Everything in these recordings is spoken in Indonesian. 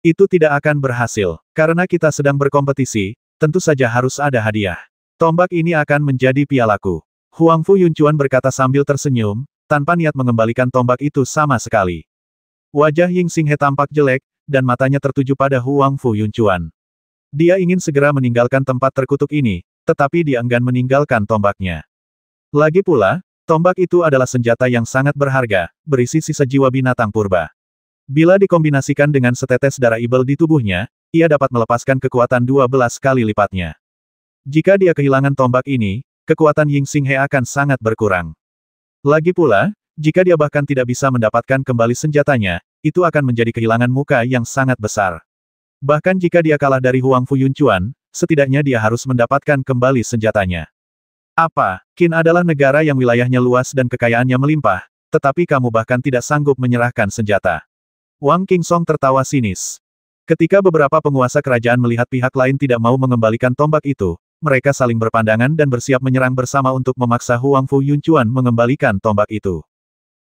Itu tidak akan berhasil. Karena kita sedang berkompetisi, tentu saja harus ada hadiah. Tombak ini akan menjadi pialaku. Huang Fu Yunchuan berkata sambil tersenyum, tanpa niat mengembalikan tombak itu sama sekali. Wajah Ying Xinghe tampak jelek, dan matanya tertuju pada Huang Fu Yunchuan. Dia ingin segera meninggalkan tempat terkutuk ini, tetapi dia enggan meninggalkan tombaknya. Lagi pula, tombak itu adalah senjata yang sangat berharga, berisi sisa jiwa binatang purba. Bila dikombinasikan dengan setetes darah ibel di tubuhnya, ia dapat melepaskan kekuatan 12 kali lipatnya. Jika dia kehilangan tombak ini, kekuatan Ying Xinghe akan sangat berkurang. Lagi pula, jika dia bahkan tidak bisa mendapatkan kembali senjatanya, itu akan menjadi kehilangan muka yang sangat besar. Bahkan jika dia kalah dari Huang Fu Yunchuan, setidaknya dia harus mendapatkan kembali senjatanya. Apa? Qin adalah negara yang wilayahnya luas dan kekayaannya melimpah, tetapi kamu bahkan tidak sanggup menyerahkan senjata. Wang Qingsong tertawa sinis. Ketika beberapa penguasa kerajaan melihat pihak lain tidak mau mengembalikan tombak itu, mereka saling berpandangan dan bersiap menyerang bersama untuk memaksa Huang Fu Yunchuan mengembalikan tombak itu.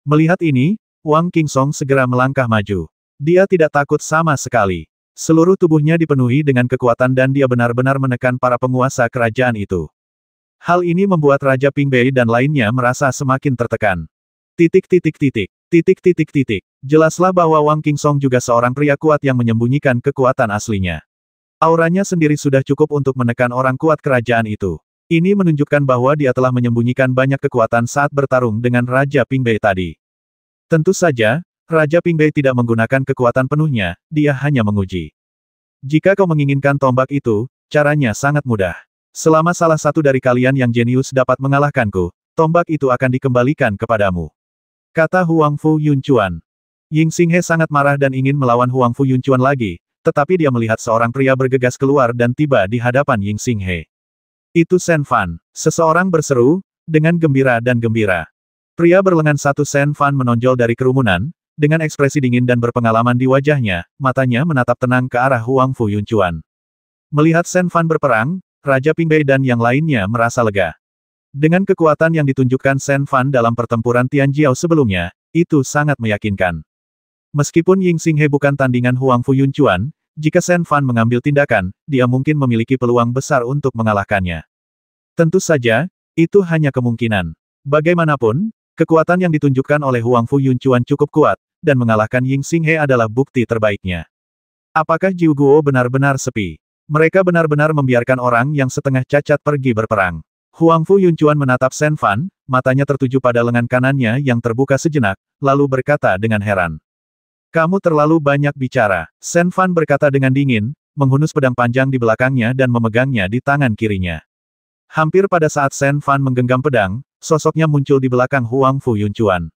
Melihat ini, Wang Qingsong segera melangkah maju. Dia tidak takut sama sekali. Seluruh tubuhnya dipenuhi dengan kekuatan dan dia benar-benar menekan para penguasa kerajaan itu. Hal ini membuat Raja Pingbei dan lainnya merasa semakin tertekan. Jelaslah bahwa Wang Qingsong juga seorang pria kuat yang menyembunyikan kekuatan aslinya. Auranya sendiri sudah cukup untuk menekan orang kuat kerajaan itu. Ini menunjukkan bahwa dia telah menyembunyikan banyak kekuatan saat bertarung dengan Raja Pingbei tadi. Tentu saja, Raja Pingbei tidak menggunakan kekuatan penuhnya, dia hanya menguji. Jika kau menginginkan tombak itu, caranya sangat mudah. Selama salah satu dari kalian yang jenius dapat mengalahkanku, tombak itu akan dikembalikan kepadamu. Kata Huang Fu Yunchuan. Ying Xinghe sangat marah dan ingin melawan Huang Fu Yunchuan lagi, tetapi dia melihat seorang pria bergegas keluar dan tiba di hadapan Ying Xinghe. Itu Shen Fan. Seseorang berseru, dengan gembira dan gembira. Pria berlengan satu Shen Fan menonjol dari kerumunan, dengan ekspresi dingin dan berpengalaman di wajahnya, matanya menatap tenang ke arah Huang Fu Yunchuan. Melihat Shen Fan berperang, Raja Pingbei dan yang lainnya merasa lega. Dengan kekuatan yang ditunjukkan Shen Fan dalam pertempuran Tianjiao sebelumnya, itu sangat meyakinkan. Meskipun Ying Xinghe bukan tandingan Huang Fu Yunchuan, jika Shen Fan mengambil tindakan, dia mungkin memiliki peluang besar untuk mengalahkannya. Tentu saja, itu hanya kemungkinan. Bagaimanapun, kekuatan yang ditunjukkan oleh Huang Fu Yunchuan cukup kuat, dan mengalahkan Ying Xinghe adalah bukti terbaiknya. Apakah Jiu Guo benar-benar sepi? Mereka benar-benar membiarkan orang yang setengah cacat pergi berperang. Huang Fu Yunchuan menatap Shen Fan, matanya tertuju pada lengan kanannya yang terbuka sejenak, lalu berkata dengan heran. Kamu terlalu banyak bicara. Shen Fan berkata dengan dingin, menghunus pedang panjang di belakangnya dan memegangnya di tangan kirinya. Hampir pada saat Shen Fan menggenggam pedang, sosoknya muncul di belakang Huang Fu Yunchuan.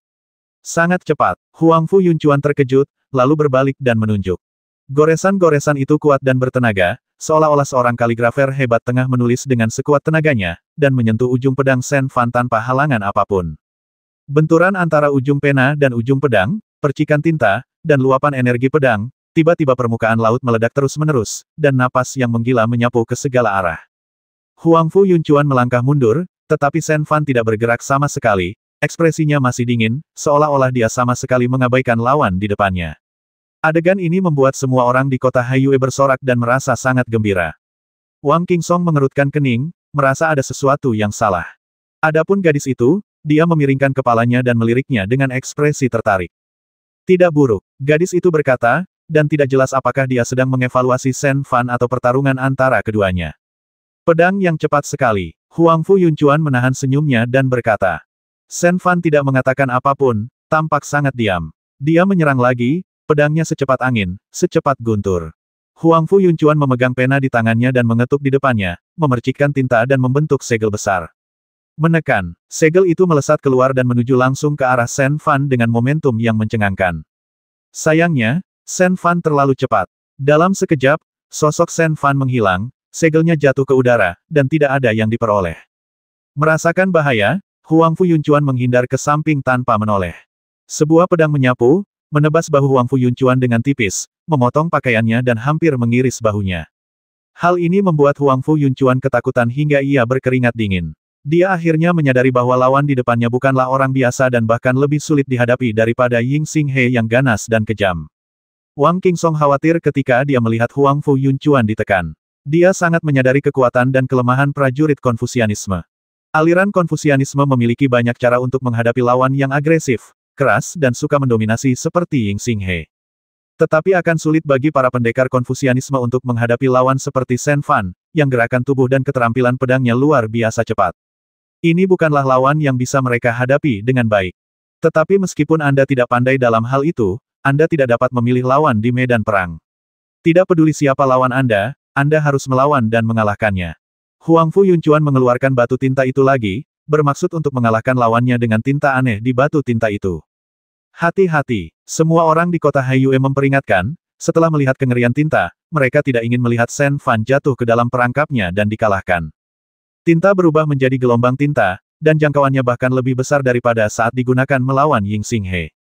Sangat cepat, Huang Fu Yunchuan terkejut, lalu berbalik dan menunjuk. Goresan-goresan itu kuat dan bertenaga, seolah-olah seorang kaligrafer hebat tengah menulis dengan sekuat tenaganya, dan menyentuh ujung pedang Shen Fan tanpa halangan apapun. Benturan antara ujung pena dan ujung pedang, percikan tinta, dan luapan energi pedang, tiba-tiba permukaan laut meledak terus-menerus, dan napas yang menggila menyapu ke segala arah. Huang Fu Yunchuan melangkah mundur, tetapi Shen Fan tidak bergerak sama sekali, ekspresinya masih dingin, seolah-olah dia sama sekali mengabaikan lawan di depannya. Adegan ini membuat semua orang di kota Haiyue bersorak dan merasa sangat gembira. Wang Qingsong mengerutkan kening, merasa ada sesuatu yang salah. Adapun gadis itu, dia memiringkan kepalanya dan meliriknya dengan ekspresi tertarik. Tidak buruk, gadis itu berkata, dan tidak jelas apakah dia sedang mengevaluasi Shen Fan atau pertarungan antara keduanya. Pedang yang cepat sekali. Huang Fu Yunchuan menahan senyumnya dan berkata. Shen Fan tidak mengatakan apapun, tampak sangat diam. Dia menyerang lagi, pedangnya secepat angin, secepat guntur. Huang Fu Yunchuan memegang pena di tangannya dan mengetuk di depannya, memercikkan tinta dan membentuk segel besar. Menekan, segel itu melesat keluar dan menuju langsung ke arah Shen Fan dengan momentum yang mencengangkan. Sayangnya, Shen Fan terlalu cepat. Dalam sekejap, sosok Shen Fan menghilang, segelnya jatuh ke udara, dan tidak ada yang diperoleh. Merasakan bahaya, Huang Fu Yunchuan menghindar ke samping tanpa menoleh. Sebuah pedang menyapu, menebas bahu Huang Fu Yunchuan dengan tipis, memotong pakaiannya dan hampir mengiris bahunya. Hal ini membuat Huang Fu Yunchuan ketakutan hingga ia berkeringat dingin. Dia akhirnya menyadari bahwa lawan di depannya bukanlah orang biasa dan bahkan lebih sulit dihadapi daripada Ying Xinghe yang ganas dan kejam. Wang Qingsong khawatir ketika dia melihat Huang Fu Yunchuan ditekan. Dia sangat menyadari kekuatan dan kelemahan prajurit Konfusianisme. Aliran Konfusianisme memiliki banyak cara untuk menghadapi lawan yang agresif, keras dan suka mendominasi seperti Ying Xinghe. Tetapi akan sulit bagi para pendekar Konfusianisme untuk menghadapi lawan seperti Shen Fan, yang gerakan tubuh dan keterampilan pedangnya luar biasa cepat. Ini bukanlah lawan yang bisa mereka hadapi dengan baik. Tetapi meskipun Anda tidak pandai dalam hal itu, Anda tidak dapat memilih lawan di medan perang. Tidak peduli siapa lawan Anda harus melawan dan mengalahkannya. Huang Fu Yunchuan mengeluarkan batu tinta itu lagi, bermaksud untuk mengalahkan lawannya dengan tinta aneh di batu tinta itu. Hati-hati, semua orang di kota Haiyue memperingatkan, setelah melihat kengerian tinta, mereka tidak ingin melihat Shen Fan jatuh ke dalam perangkapnya dan dikalahkan. Tinta berubah menjadi gelombang tinta, dan jangkauannya bahkan lebih besar daripada saat digunakan melawan Ying Xinghe.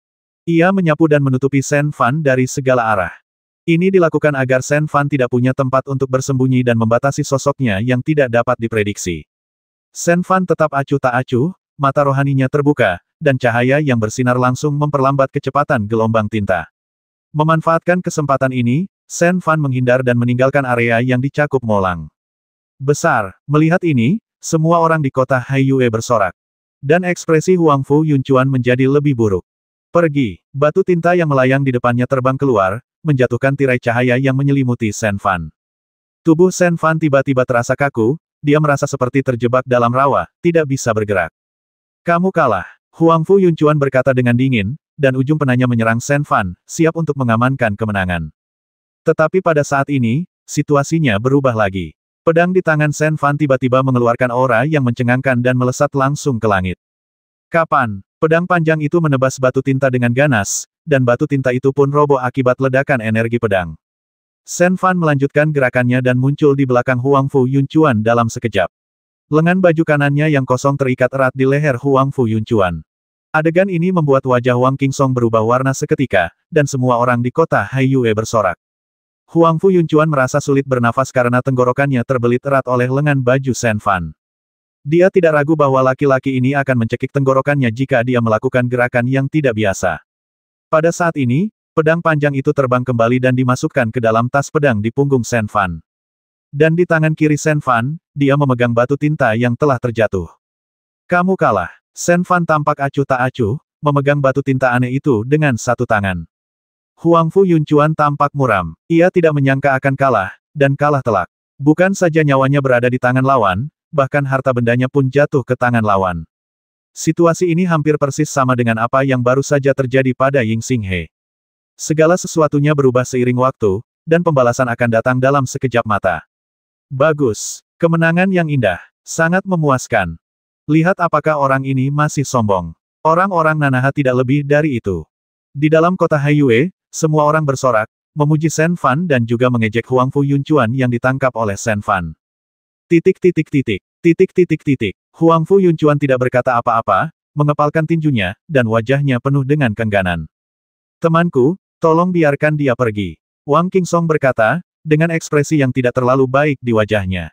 Ia menyapu dan menutupi Shen Fan dari segala arah. Ini dilakukan agar Shen Fan tidak punya tempat untuk bersembunyi dan membatasi sosoknya yang tidak dapat diprediksi. Shen Fan tetap acuh tak acuh, mata rohaninya terbuka, dan cahaya yang bersinar langsung memperlambat kecepatan gelombang tinta. Memanfaatkan kesempatan ini, Shen Fan menghindar dan meninggalkan area yang dicakup molang. Besar, melihat ini, semua orang di kota Haiyue bersorak. Dan ekspresi Huang Fu Yunchuan menjadi lebih buruk. Pergi, batu tinta yang melayang di depannya terbang keluar, menjatuhkan tirai cahaya yang menyelimuti Shen Fan. Tubuh Shen Fan tiba-tiba terasa kaku, dia merasa seperti terjebak dalam rawa, tidak bisa bergerak. Kamu kalah, Huang Fu Yunchuan berkata dengan dingin, dan ujung penanya menyerang Shen Fan, siap untuk mengamankan kemenangan. Tetapi pada saat ini, situasinya berubah lagi. Pedang di tangan Shen Fan tiba-tiba mengeluarkan aura yang mencengangkan dan melesat langsung ke langit. Kapan? Pedang panjang itu menebas batu tinta dengan ganas, dan batu tinta itu pun roboh akibat ledakan energi pedang. Shen Fan melanjutkan gerakannya dan muncul di belakang Huang Fu Yunchuan dalam sekejap. Lengan baju kanannya yang kosong terikat erat di leher Huang Fu Yunchuan. Adegan ini membuat wajah Wang Qingsong berubah warna seketika, dan semua orang di kota Haiyue bersorak. Huang Fu Yunchuan merasa sulit bernafas karena tenggorokannya terbelit erat oleh lengan baju Shen Fan. Dia tidak ragu bahwa laki-laki ini akan mencekik tenggorokannya jika dia melakukan gerakan yang tidak biasa. Pada saat ini, pedang panjang itu terbang kembali dan dimasukkan ke dalam tas pedang di punggung Shen Fan. Dan di tangan kiri Shen Fan, dia memegang batu tinta yang telah terjatuh. Kamu kalah. Shen Fan tampak acuh tak acuh, memegang batu tinta aneh itu dengan satu tangan. Huang Fu Yunchuan tampak muram. Ia tidak menyangka akan kalah, dan kalah telak. Bukan saja nyawanya berada di tangan lawan, bahkan harta bendanya pun jatuh ke tangan lawan. Situasi ini hampir persis sama dengan apa yang baru saja terjadi pada Ying Xinghe. Segala sesuatunya berubah seiring waktu, dan pembalasan akan datang dalam sekejap mata. Bagus. Kemenangan yang indah. Sangat memuaskan. Lihat apakah orang ini masih sombong. Orang-orang Nanaha tidak lebih dari itu. Di dalam kota Haiyue, semua orang bersorak, memuji Shen Fan dan juga mengejek Huang Fu Yunchuan yang ditangkap oleh Shen Fan. Huang Fu Yunchuan tidak berkata apa-apa, mengepalkan tinjunya, dan wajahnya penuh dengan kengganan. Temanku, tolong biarkan dia pergi. Wang Qingsong berkata, dengan ekspresi yang tidak terlalu baik di wajahnya.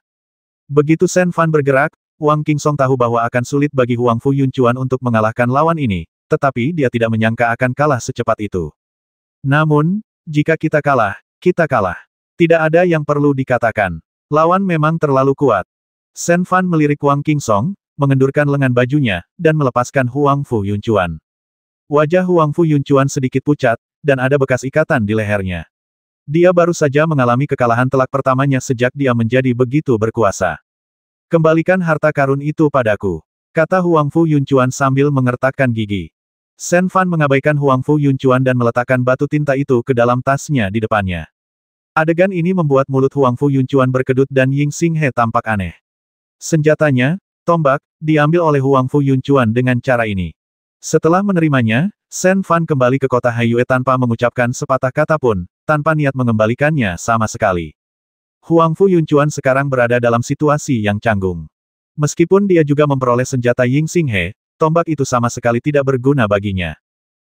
Begitu Shen Fan bergerak, Wang Qingsong tahu bahwa akan sulit bagi Huang Fu Yunchuan untuk mengalahkan lawan ini, tetapi dia tidak menyangka akan kalah secepat itu. Namun, jika kita kalah, kita kalah. Tidak ada yang perlu dikatakan. Lawan memang terlalu kuat. Shen Fan melirik Wang Qingsong, mengendurkan lengan bajunya, dan melepaskan Huang Fu Yunchuan. Wajah Huang Fu Yunchuan sedikit pucat, dan ada bekas ikatan di lehernya. Dia baru saja mengalami kekalahan telak pertamanya sejak dia menjadi begitu berkuasa. Kembalikan harta karun itu padaku, kata Huang Fu Yunchuan sambil mengertakkan gigi. Shen Fan mengabaikan Huang Fu Yunchuan dan meletakkan batu tinta itu ke dalam tasnya di depannya. Adegan ini membuat mulut Huang Fu Yunchuan berkedut dan Ying Xinghe tampak aneh. Senjatanya, tombak, diambil oleh Huang Fu Yunchuan dengan cara ini. Setelah menerimanya, Shen Fan kembali ke kota Haiyue tanpa mengucapkan sepatah kata pun, tanpa niat mengembalikannya sama sekali. Huang Fu Yunchuan sekarang berada dalam situasi yang canggung. Meskipun dia juga memperoleh senjata Ying Xinghe, tombak itu sama sekali tidak berguna baginya.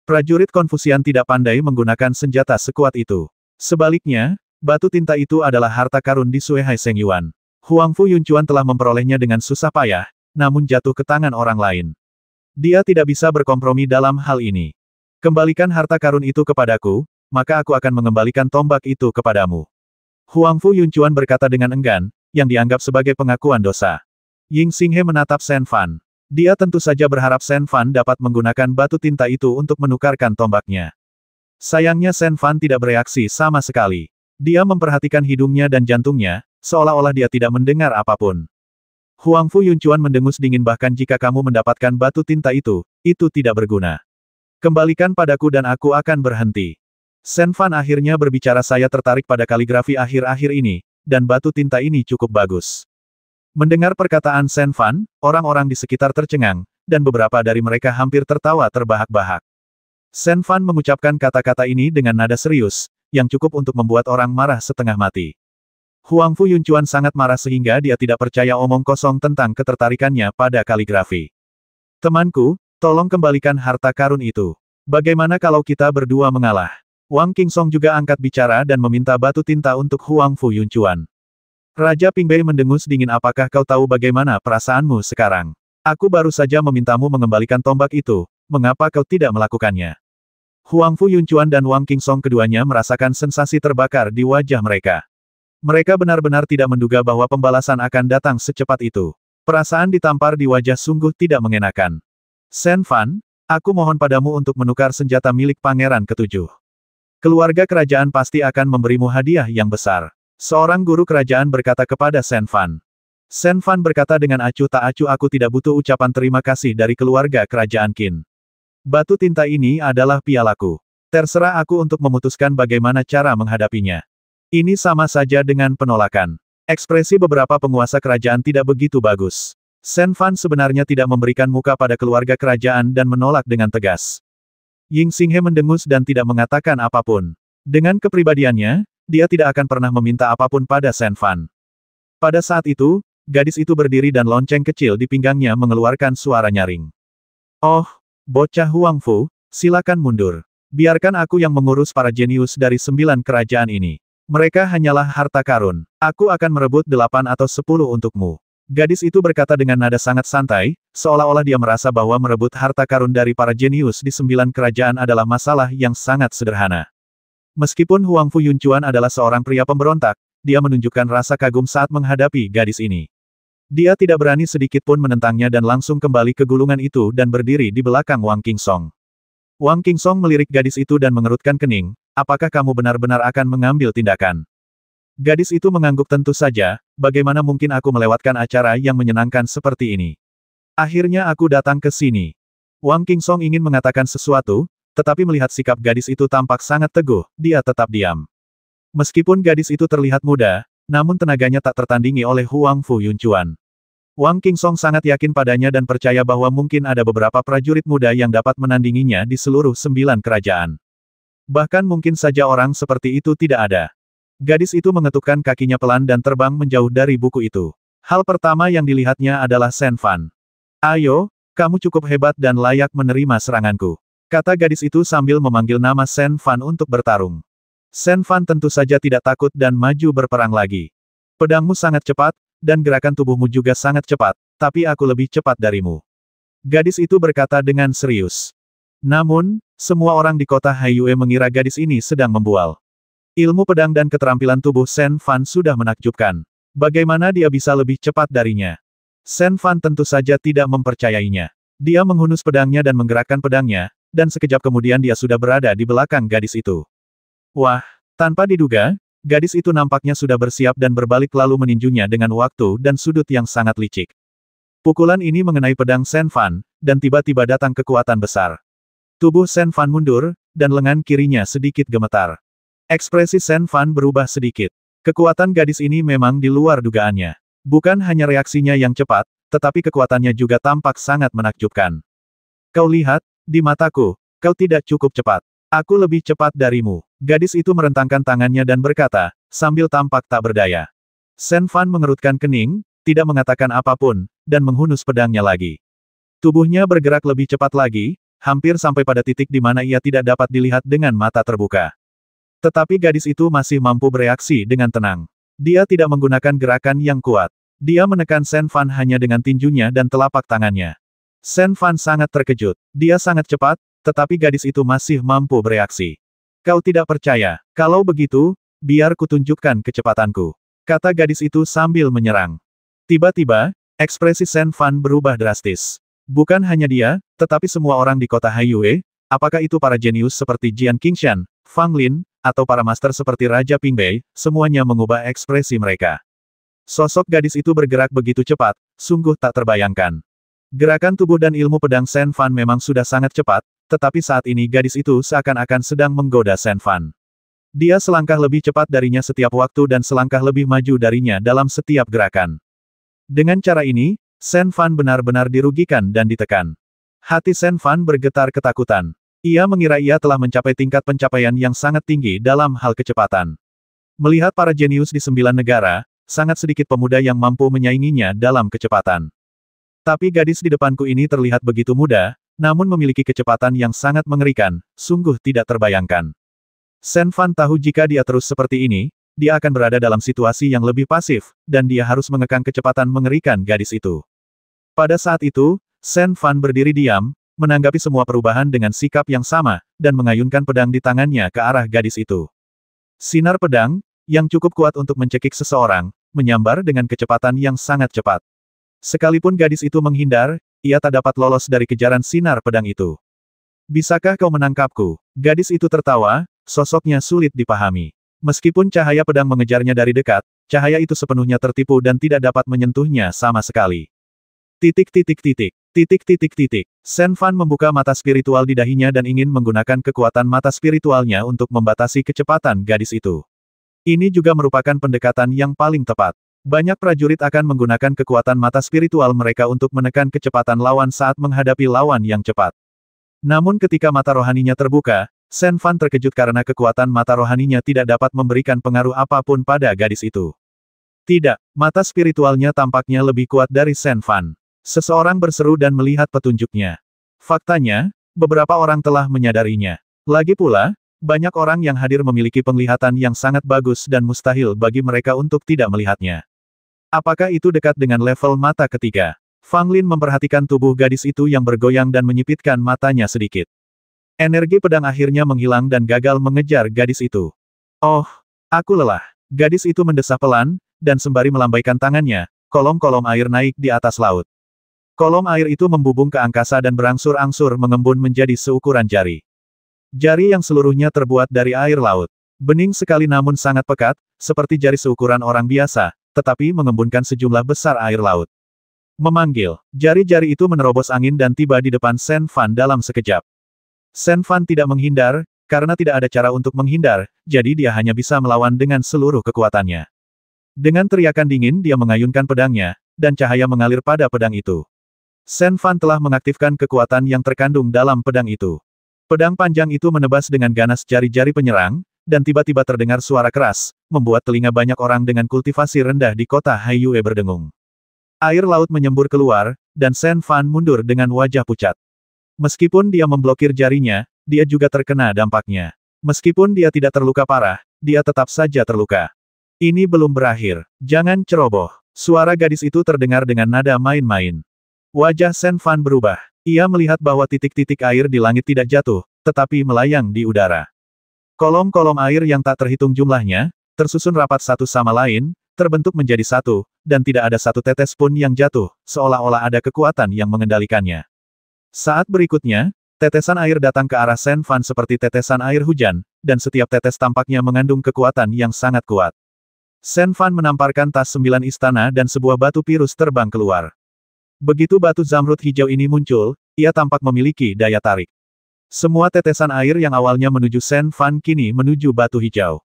Prajurit Konfusian tidak pandai menggunakan senjata sekuat itu. Sebaliknya, batu tinta itu adalah harta karun di Suehai Sengyuan. Huang Fu Yunchuan telah memperolehnya dengan susah payah, namun jatuh ke tangan orang lain. Dia tidak bisa berkompromi dalam hal ini. Kembalikan harta karun itu kepadaku, maka aku akan mengembalikan tombak itu kepadamu. Huangfu Yunchuan berkata dengan enggan, yang dianggap sebagai pengakuan dosa. Ying Xinghe menatap Shen Fan. Dia tentu saja berharap Shen Fan dapat menggunakan batu tinta itu untuk menukarkan tombaknya. Sayangnya Shen Fan tidak bereaksi sama sekali. Dia memperhatikan hidungnya dan jantungnya, seolah-olah dia tidak mendengar apapun. Huangfu Yunchuan mendengus dingin bahkan jika kamu mendapatkan batu tinta itu tidak berguna. Kembalikan padaku dan aku akan berhenti. Shen Fan akhirnya berbicara, saya tertarik pada kaligrafi akhir-akhir ini, dan batu tinta ini cukup bagus. Mendengar perkataan Shen Fan, orang-orang di sekitar tercengang, dan beberapa dari mereka hampir tertawa terbahak-bahak. Shen Fan mengucapkan kata-kata ini dengan nada serius, yang cukup untuk membuat orang marah setengah mati. Huangfu Yunchuan sangat marah sehingga dia tidak percaya omong kosong tentang ketertarikannya pada kaligrafi. Temanku, tolong kembalikan harta karun itu. Bagaimana kalau kita berdua mengalah? Wang Qingsong juga angkat bicara dan meminta batu tinta untuk Huangfu Yunchuan. Raja Pingbei mendengus dingin, apakah kau tahu bagaimana perasaanmu sekarang? Aku baru saja memintamu mengembalikan tombak itu, mengapa kau tidak melakukannya? Huangfu Yunchuan dan Wang Qingsong keduanya merasakan sensasi terbakar di wajah mereka. Mereka benar-benar tidak menduga bahwa pembalasan akan datang secepat itu. Perasaan ditampar di wajah sungguh tidak mengenakan. Shen Fan, aku mohon padamu untuk menukar senjata milik Pangeran Ketujuh. Keluarga kerajaan pasti akan memberimu hadiah yang besar. Seorang guru kerajaan berkata kepada Shen Fan. Shen Fan berkata dengan acuh tak acuh, aku tidak butuh ucapan terima kasih dari keluarga kerajaan Qin. Batu tinta ini adalah pialaku. Terserah aku untuk memutuskan bagaimana cara menghadapinya. Ini sama saja dengan penolakan. Ekspresi beberapa penguasa kerajaan tidak begitu bagus. Shen Fan sebenarnya tidak memberikan muka pada keluarga kerajaan dan menolak dengan tegas. Ying Xinghe mendengus dan tidak mengatakan apapun. Dengan kepribadiannya, dia tidak akan pernah meminta apapun pada Shen Fan. Pada saat itu, gadis itu berdiri dan lonceng kecil di pinggangnya mengeluarkan suara nyaring. Oh, bocah Huangfu, silakan mundur. Biarkan aku yang mengurus para jenius dari 9 kerajaan ini. Mereka hanyalah harta karun. Aku akan merebut 8 atau 10 untukmu. Gadis itu berkata dengan nada sangat santai, seolah-olah dia merasa bahwa merebut harta karun dari para jenius di 9 kerajaan adalah masalah yang sangat sederhana. Meskipun Huangfu Yunchuan adalah seorang pria pemberontak, dia menunjukkan rasa kagum saat menghadapi gadis ini. Dia tidak berani sedikit pun menentangnya dan langsung kembali ke gulungan itu dan berdiri di belakang Wang Qingsong. Wang Qingsong melirik gadis itu dan mengerutkan kening, apakah kamu benar-benar akan mengambil tindakan? Gadis itu mengangguk, tentu saja, bagaimana mungkin aku melewatkan acara yang menyenangkan seperti ini. Akhirnya aku datang ke sini. Wang Qingsong ingin mengatakan sesuatu, tetapi melihat sikap gadis itu tampak sangat teguh, dia tetap diam. Meskipun gadis itu terlihat muda, namun tenaganya tak tertandingi oleh Huangfu Yunchuan. Wang Qingsong sangat yakin padanya dan percaya bahwa mungkin ada beberapa prajurit muda yang dapat menandinginya di seluruh 9 kerajaan. Bahkan mungkin saja orang seperti itu tidak ada. Gadis itu mengetukkan kakinya pelan dan terbang menjauh dari buku itu. Hal pertama yang dilihatnya adalah Shen Fan. Ayo, kamu cukup hebat dan layak menerima seranganku. Kata gadis itu sambil memanggil nama Shen Fan untuk bertarung. Shen Fan tentu saja tidak takut dan maju berperang lagi. Pedangmu sangat cepat, dan gerakan tubuhmu juga sangat cepat, tapi aku lebih cepat darimu. Gadis itu berkata dengan serius. Namun, semua orang di kota Haiyue mengira gadis ini sedang membual. Ilmu pedang dan keterampilan tubuh Shen Fan sudah menakjubkan. Bagaimana dia bisa lebih cepat darinya? Shen Fan tentu saja tidak mempercayainya. Dia menghunus pedangnya dan menggerakkan pedangnya, dan sekejap kemudian dia sudah berada di belakang gadis itu. Wah, tanpa diduga, gadis itu nampaknya sudah bersiap dan berbalik lalu meninjunya dengan waktu dan sudut yang sangat licik. Pukulan ini mengenai pedang Shen Fan, dan tiba-tiba datang kekuatan besar. Tubuh Shen Fan mundur, dan lengan kirinya sedikit gemetar. Ekspresi Shen Fan berubah sedikit. Kekuatan gadis ini memang di luar dugaannya. Bukan hanya reaksinya yang cepat, tetapi kekuatannya juga tampak sangat menakjubkan. Kau lihat, di mataku, kau tidak cukup cepat. Aku lebih cepat darimu. Gadis itu merentangkan tangannya dan berkata, sambil tampak tak berdaya. Shen Fan mengerutkan kening, tidak mengatakan apapun, dan menghunus pedangnya lagi. Tubuhnya bergerak lebih cepat lagi, hampir sampai pada titik di mana ia tidak dapat dilihat dengan mata terbuka. Tetapi gadis itu masih mampu bereaksi dengan tenang. Dia tidak menggunakan gerakan yang kuat. Dia menekan Shen Fan hanya dengan tinjunya dan telapak tangannya. Shen Fan sangat terkejut. Dia sangat cepat, tetapi gadis itu masih mampu bereaksi. Kau tidak percaya? Kalau begitu, biar kutunjukkan kecepatanku, kata gadis itu sambil menyerang. Tiba-tiba, ekspresi Shen Fan berubah drastis. Bukan hanya dia, tetapi semua orang di kota Haiyue, apakah itu para jenius seperti Jian Qingshan, Fang Lin, atau para master seperti Raja Pingbei, semuanya mengubah ekspresi mereka. Sosok gadis itu bergerak begitu cepat, sungguh tak terbayangkan. Gerakan tubuh dan ilmu pedang Shen Fan memang sudah sangat cepat, tetapi saat ini gadis itu seakan-akan sedang menggoda Shen Fan. Dia selangkah lebih cepat darinya setiap waktu dan selangkah lebih maju darinya dalam setiap gerakan. Dengan cara ini, Shen Fan benar-benar dirugikan dan ditekan. Hati Shen Fan bergetar ketakutan. Ia mengira ia telah mencapai tingkat pencapaian yang sangat tinggi dalam hal kecepatan. Melihat para jenius di 9 negara, sangat sedikit pemuda yang mampu menyainginya dalam kecepatan. Tapi gadis di depanku ini terlihat begitu muda, namun memiliki kecepatan yang sangat mengerikan, sungguh tidak terbayangkan. Shen Fan tahu jika dia terus seperti ini, dia akan berada dalam situasi yang lebih pasif, dan dia harus mengekang kecepatan mengerikan gadis itu. Pada saat itu, Shen Fan berdiri diam, menanggapi semua perubahan dengan sikap yang sama, dan mengayunkan pedang di tangannya ke arah gadis itu. Sinar pedang, yang cukup kuat untuk mencekik seseorang, menyambar dengan kecepatan yang sangat cepat. Sekalipun gadis itu menghindar, ia tak dapat lolos dari kejaran sinar pedang itu. Bisakah kau menangkapku? Gadis itu tertawa, sosoknya sulit dipahami. Meskipun cahaya pedang mengejarnya dari dekat, cahaya itu sepenuhnya tertipu dan tidak dapat menyentuhnya sama sekali. Titik. Shen Fan membuka mata spiritual di dahinya dan ingin menggunakan kekuatan mata spiritualnya untuk membatasi kecepatan gadis itu. Ini juga merupakan pendekatan yang paling tepat. Banyak prajurit akan menggunakan kekuatan mata spiritual mereka untuk menekan kecepatan lawan saat menghadapi lawan yang cepat. Namun ketika mata rohaninya terbuka, Shen Fan terkejut karena kekuatan mata rohaninya tidak dapat memberikan pengaruh apapun pada gadis itu. Tidak, mata spiritualnya tampaknya lebih kuat dari Shen Fan. Seseorang berseru dan melihat petunjuknya. Faktanya, beberapa orang telah menyadarinya. Lagi pula, banyak orang yang hadir memiliki penglihatan yang sangat bagus dan mustahil bagi mereka untuk tidak melihatnya. Apakah itu dekat dengan level mata ketiga? Fang Lin memperhatikan tubuh gadis itu yang bergoyang dan menyipitkan matanya sedikit. Energi pedang akhirnya menghilang dan gagal mengejar gadis itu. Oh, aku lelah. Gadis itu mendesah pelan, dan sembari melambaikan tangannya, kolom-kolom air naik di atas laut. Kolom air itu membubung ke angkasa dan berangsur-angsur mengembun menjadi seukuran jari. Jari yang seluruhnya terbuat dari air laut. Bening sekali namun sangat pekat, seperti jari seukuran orang biasa, tetapi mengembunkan sejumlah besar air laut. Memanggil, jari-jari itu menerobos angin dan tiba di depan Shen Fan dalam sekejap. Shen Fan tidak menghindar, karena tidak ada cara untuk menghindar, jadi dia hanya bisa melawan dengan seluruh kekuatannya. Dengan teriakan dingin dia mengayunkan pedangnya, dan cahaya mengalir pada pedang itu. Shen Fan telah mengaktifkan kekuatan yang terkandung dalam pedang itu. Pedang panjang itu menebas dengan ganas jari-jari penyerang, dan tiba-tiba terdengar suara keras, membuat telinga banyak orang dengan kultivasi rendah di kota Haiyue berdengung. Air laut menyembur keluar, dan Shen Fan mundur dengan wajah pucat. Meskipun dia memblokir jarinya, dia juga terkena dampaknya. Meskipun dia tidak terluka parah, dia tetap saja terluka. Ini belum berakhir. Jangan ceroboh. Suara gadis itu terdengar dengan nada main-main. Wajah Shen Fan berubah. Ia melihat bahwa titik-titik air di langit tidak jatuh, tetapi melayang di udara. Kolom-kolom air yang tak terhitung jumlahnya, tersusun rapat satu sama lain, terbentuk menjadi satu, dan tidak ada satu tetes pun yang jatuh, seolah-olah ada kekuatan yang mengendalikannya. Saat berikutnya, tetesan air datang ke arah Shen Fan seperti tetesan air hujan, dan setiap tetes tampaknya mengandung kekuatan yang sangat kuat. Shen Fan menamparkan tas 9 istana dan sebuah batu pirus terbang keluar. Begitu batu zamrud hijau ini muncul, ia tampak memiliki daya tarik. Semua tetesan air yang awalnya menuju Shen Fan kini menuju batu hijau.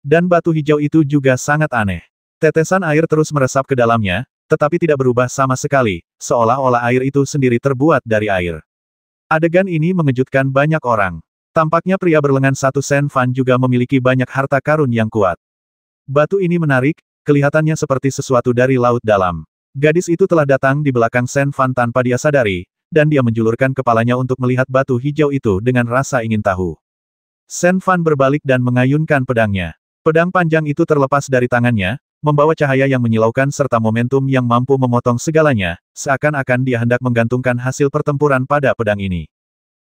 Dan batu hijau itu juga sangat aneh. Tetesan air terus meresap ke dalamnya, tetapi tidak berubah sama sekali, seolah-olah air itu sendiri terbuat dari air. Adegan ini mengejutkan banyak orang. Tampaknya pria berlengan satu Shen Fan juga memiliki banyak harta karun yang kuat. Batu ini menarik, kelihatannya seperti sesuatu dari laut dalam. Gadis itu telah datang di belakang Shen Fan tanpa dia sadari, dan dia menjulurkan kepalanya untuk melihat batu hijau itu dengan rasa ingin tahu. Shen Fan berbalik dan mengayunkan pedangnya. Pedang panjang itu terlepas dari tangannya, membawa cahaya yang menyilaukan serta momentum yang mampu memotong segalanya, seakan-akan dia hendak menggantungkan hasil pertempuran pada pedang ini.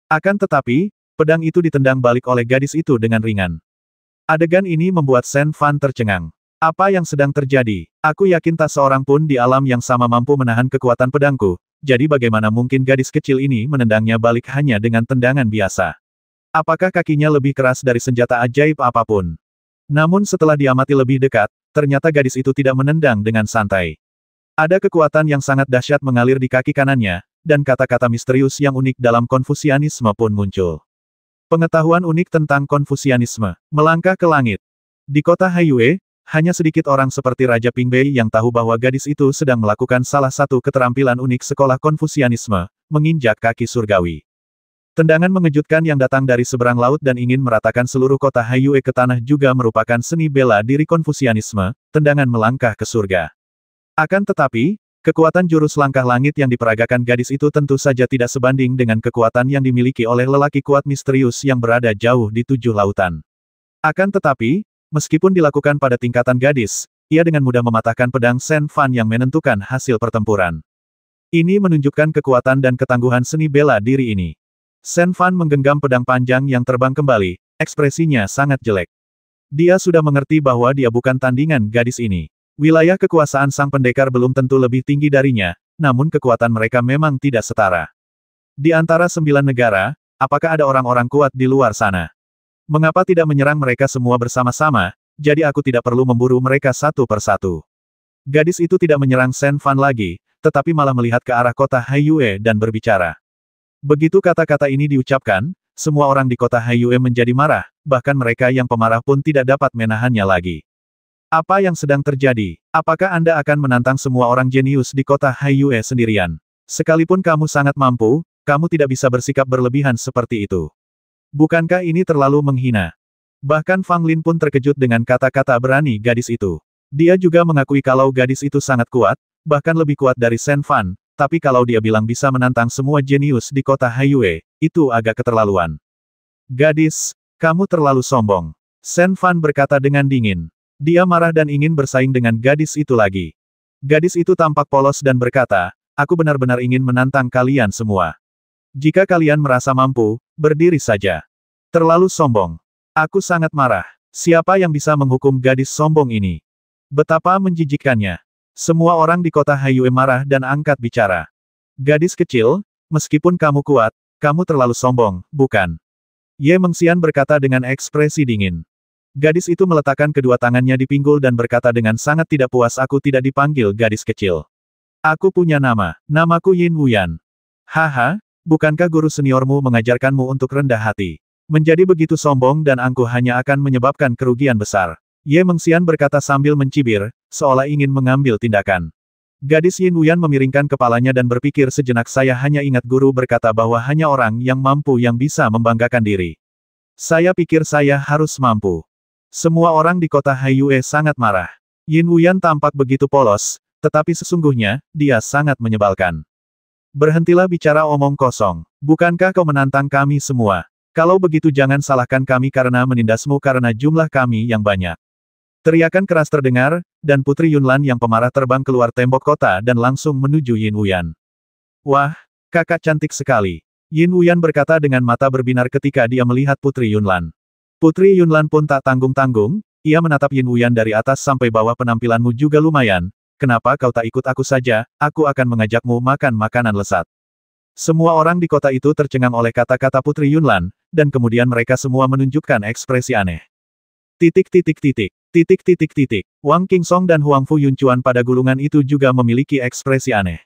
Akan tetapi, Pedang itu ditendang balik oleh gadis itu dengan ringan. Adegan ini membuat Shen Fan tercengang. Apa yang sedang terjadi? Aku yakin tak seorang pun di alam yang sama mampu menahan kekuatan pedangku, jadi bagaimana mungkin gadis kecil ini menendangnya balik hanya dengan tendangan biasa? Apakah kakinya lebih keras dari senjata ajaib apapun? Namun setelah diamati lebih dekat, ternyata gadis itu tidak menendang dengan santai. Ada kekuatan yang sangat dahsyat mengalir di kaki kanannya, dan kata-kata misterius yang unik dalam Konfusianisme pun muncul. Pengetahuan unik tentang Konfusianisme, melangkah ke langit. Di kota Haiyue, hanya sedikit orang seperti Raja Pingbei yang tahu bahwa gadis itu sedang melakukan salah satu keterampilan unik sekolah Konfusianisme, menginjak kaki surgawi. Tendangan mengejutkan yang datang dari seberang laut dan ingin meratakan seluruh kota Haiyue ke tanah juga merupakan seni bela diri Konfusianisme, tendangan melangkah ke surga. Akan tetapi, kekuatan jurus langkah langit yang diperagakan gadis itu tentu saja tidak sebanding dengan kekuatan yang dimiliki oleh lelaki kuat misterius yang berada jauh di 7 lautan. Akan tetapi, meskipun dilakukan pada tingkatan gadis, ia dengan mudah mematahkan pedang Shen Fan yang menentukan hasil pertempuran. Ini menunjukkan kekuatan dan ketangguhan seni bela diri ini. Shen Fan menggenggam pedang panjang yang terbang kembali, ekspresinya sangat jelek. Dia sudah mengerti bahwa dia bukan tandingan gadis ini. Wilayah kekuasaan sang pendekar belum tentu lebih tinggi darinya, namun kekuatan mereka memang tidak setara. Di antara 9 negara, apakah ada orang-orang kuat di luar sana? Mengapa tidak menyerang mereka semua bersama-sama, jadi aku tidak perlu memburu mereka satu persatu. Gadis itu tidak menyerang Shen Fan lagi, tetapi malah melihat ke arah kota Haiyue dan berbicara. Begitu kata-kata ini diucapkan, semua orang di kota Haiyue menjadi marah, bahkan mereka yang pemarah pun tidak dapat menahannya lagi. Apa yang sedang terjadi? Apakah Anda akan menantang semua orang jenius di kota Haiyue sendirian? Sekalipun kamu sangat mampu, kamu tidak bisa bersikap berlebihan seperti itu. Bukankah ini terlalu menghina? Bahkan Fang Lin pun terkejut dengan kata-kata berani gadis itu. Dia juga mengakui kalau gadis itu sangat kuat, bahkan lebih kuat dari Shen Fan, tapi kalau dia bilang bisa menantang semua jenius di kota Haiyue, itu agak keterlaluan. Gadis, kamu terlalu sombong. Shen Fan berkata dengan dingin. Dia marah dan ingin bersaing dengan gadis itu lagi. Gadis itu tampak polos dan berkata, aku benar-benar ingin menantang kalian semua. Jika kalian merasa mampu, berdiri saja. Terlalu sombong. Aku sangat marah. Siapa yang bisa menghukum gadis sombong ini? Betapa menjijikkannya. Semua orang di kota Haiyue marah dan angkat bicara. Gadis kecil, meskipun kamu kuat, kamu terlalu sombong, bukan? Ye Mengxian berkata dengan ekspresi dingin. Gadis itu meletakkan kedua tangannya di pinggul dan berkata dengan sangat tidak puas, aku tidak dipanggil gadis kecil. Aku punya nama. Namaku Yin Wuyan. Haha, bukankah guru seniormu mengajarkanmu untuk rendah hati? Menjadi begitu sombong dan angkuh hanya akan menyebabkan kerugian besar. Ye Mengxian berkata sambil mencibir, seolah ingin mengambil tindakan. Gadis Yin Wuyan memiringkan kepalanya dan berpikir sejenak, saya hanya ingat guru berkata bahwa hanya orang yang mampu yang bisa membanggakan diri. Saya pikir saya harus mampu. Semua orang di kota Haiyue sangat marah. Yin Wuyan tampak begitu polos, tetapi sesungguhnya, dia sangat menyebalkan. Berhentilah bicara omong kosong. Bukankah kau menantang kami semua? Kalau begitu jangan salahkan kami karena menindasmu karena jumlah kami yang banyak. Teriakan keras terdengar, dan Putri Yunlan yang pemarah terbang keluar tembok kota dan langsung menuju Yin Wuyan. Wah, kakak cantik sekali. Yin Wuyan berkata dengan mata berbinar ketika dia melihat Putri Yunlan. Putri Yunlan pun tak tanggung-tanggung, ia menatap Yin Wuyan dari atas sampai bawah. Penampilanmu juga lumayan, kenapa kau tak ikut aku saja, aku akan mengajakmu makan makanan lezat. Semua orang di kota itu tercengang oleh kata-kata Putri Yunlan, dan kemudian mereka semua menunjukkan ekspresi aneh. Wang Qingsong dan Huang Fu Yuncuan pada gulungan itu juga memiliki ekspresi aneh.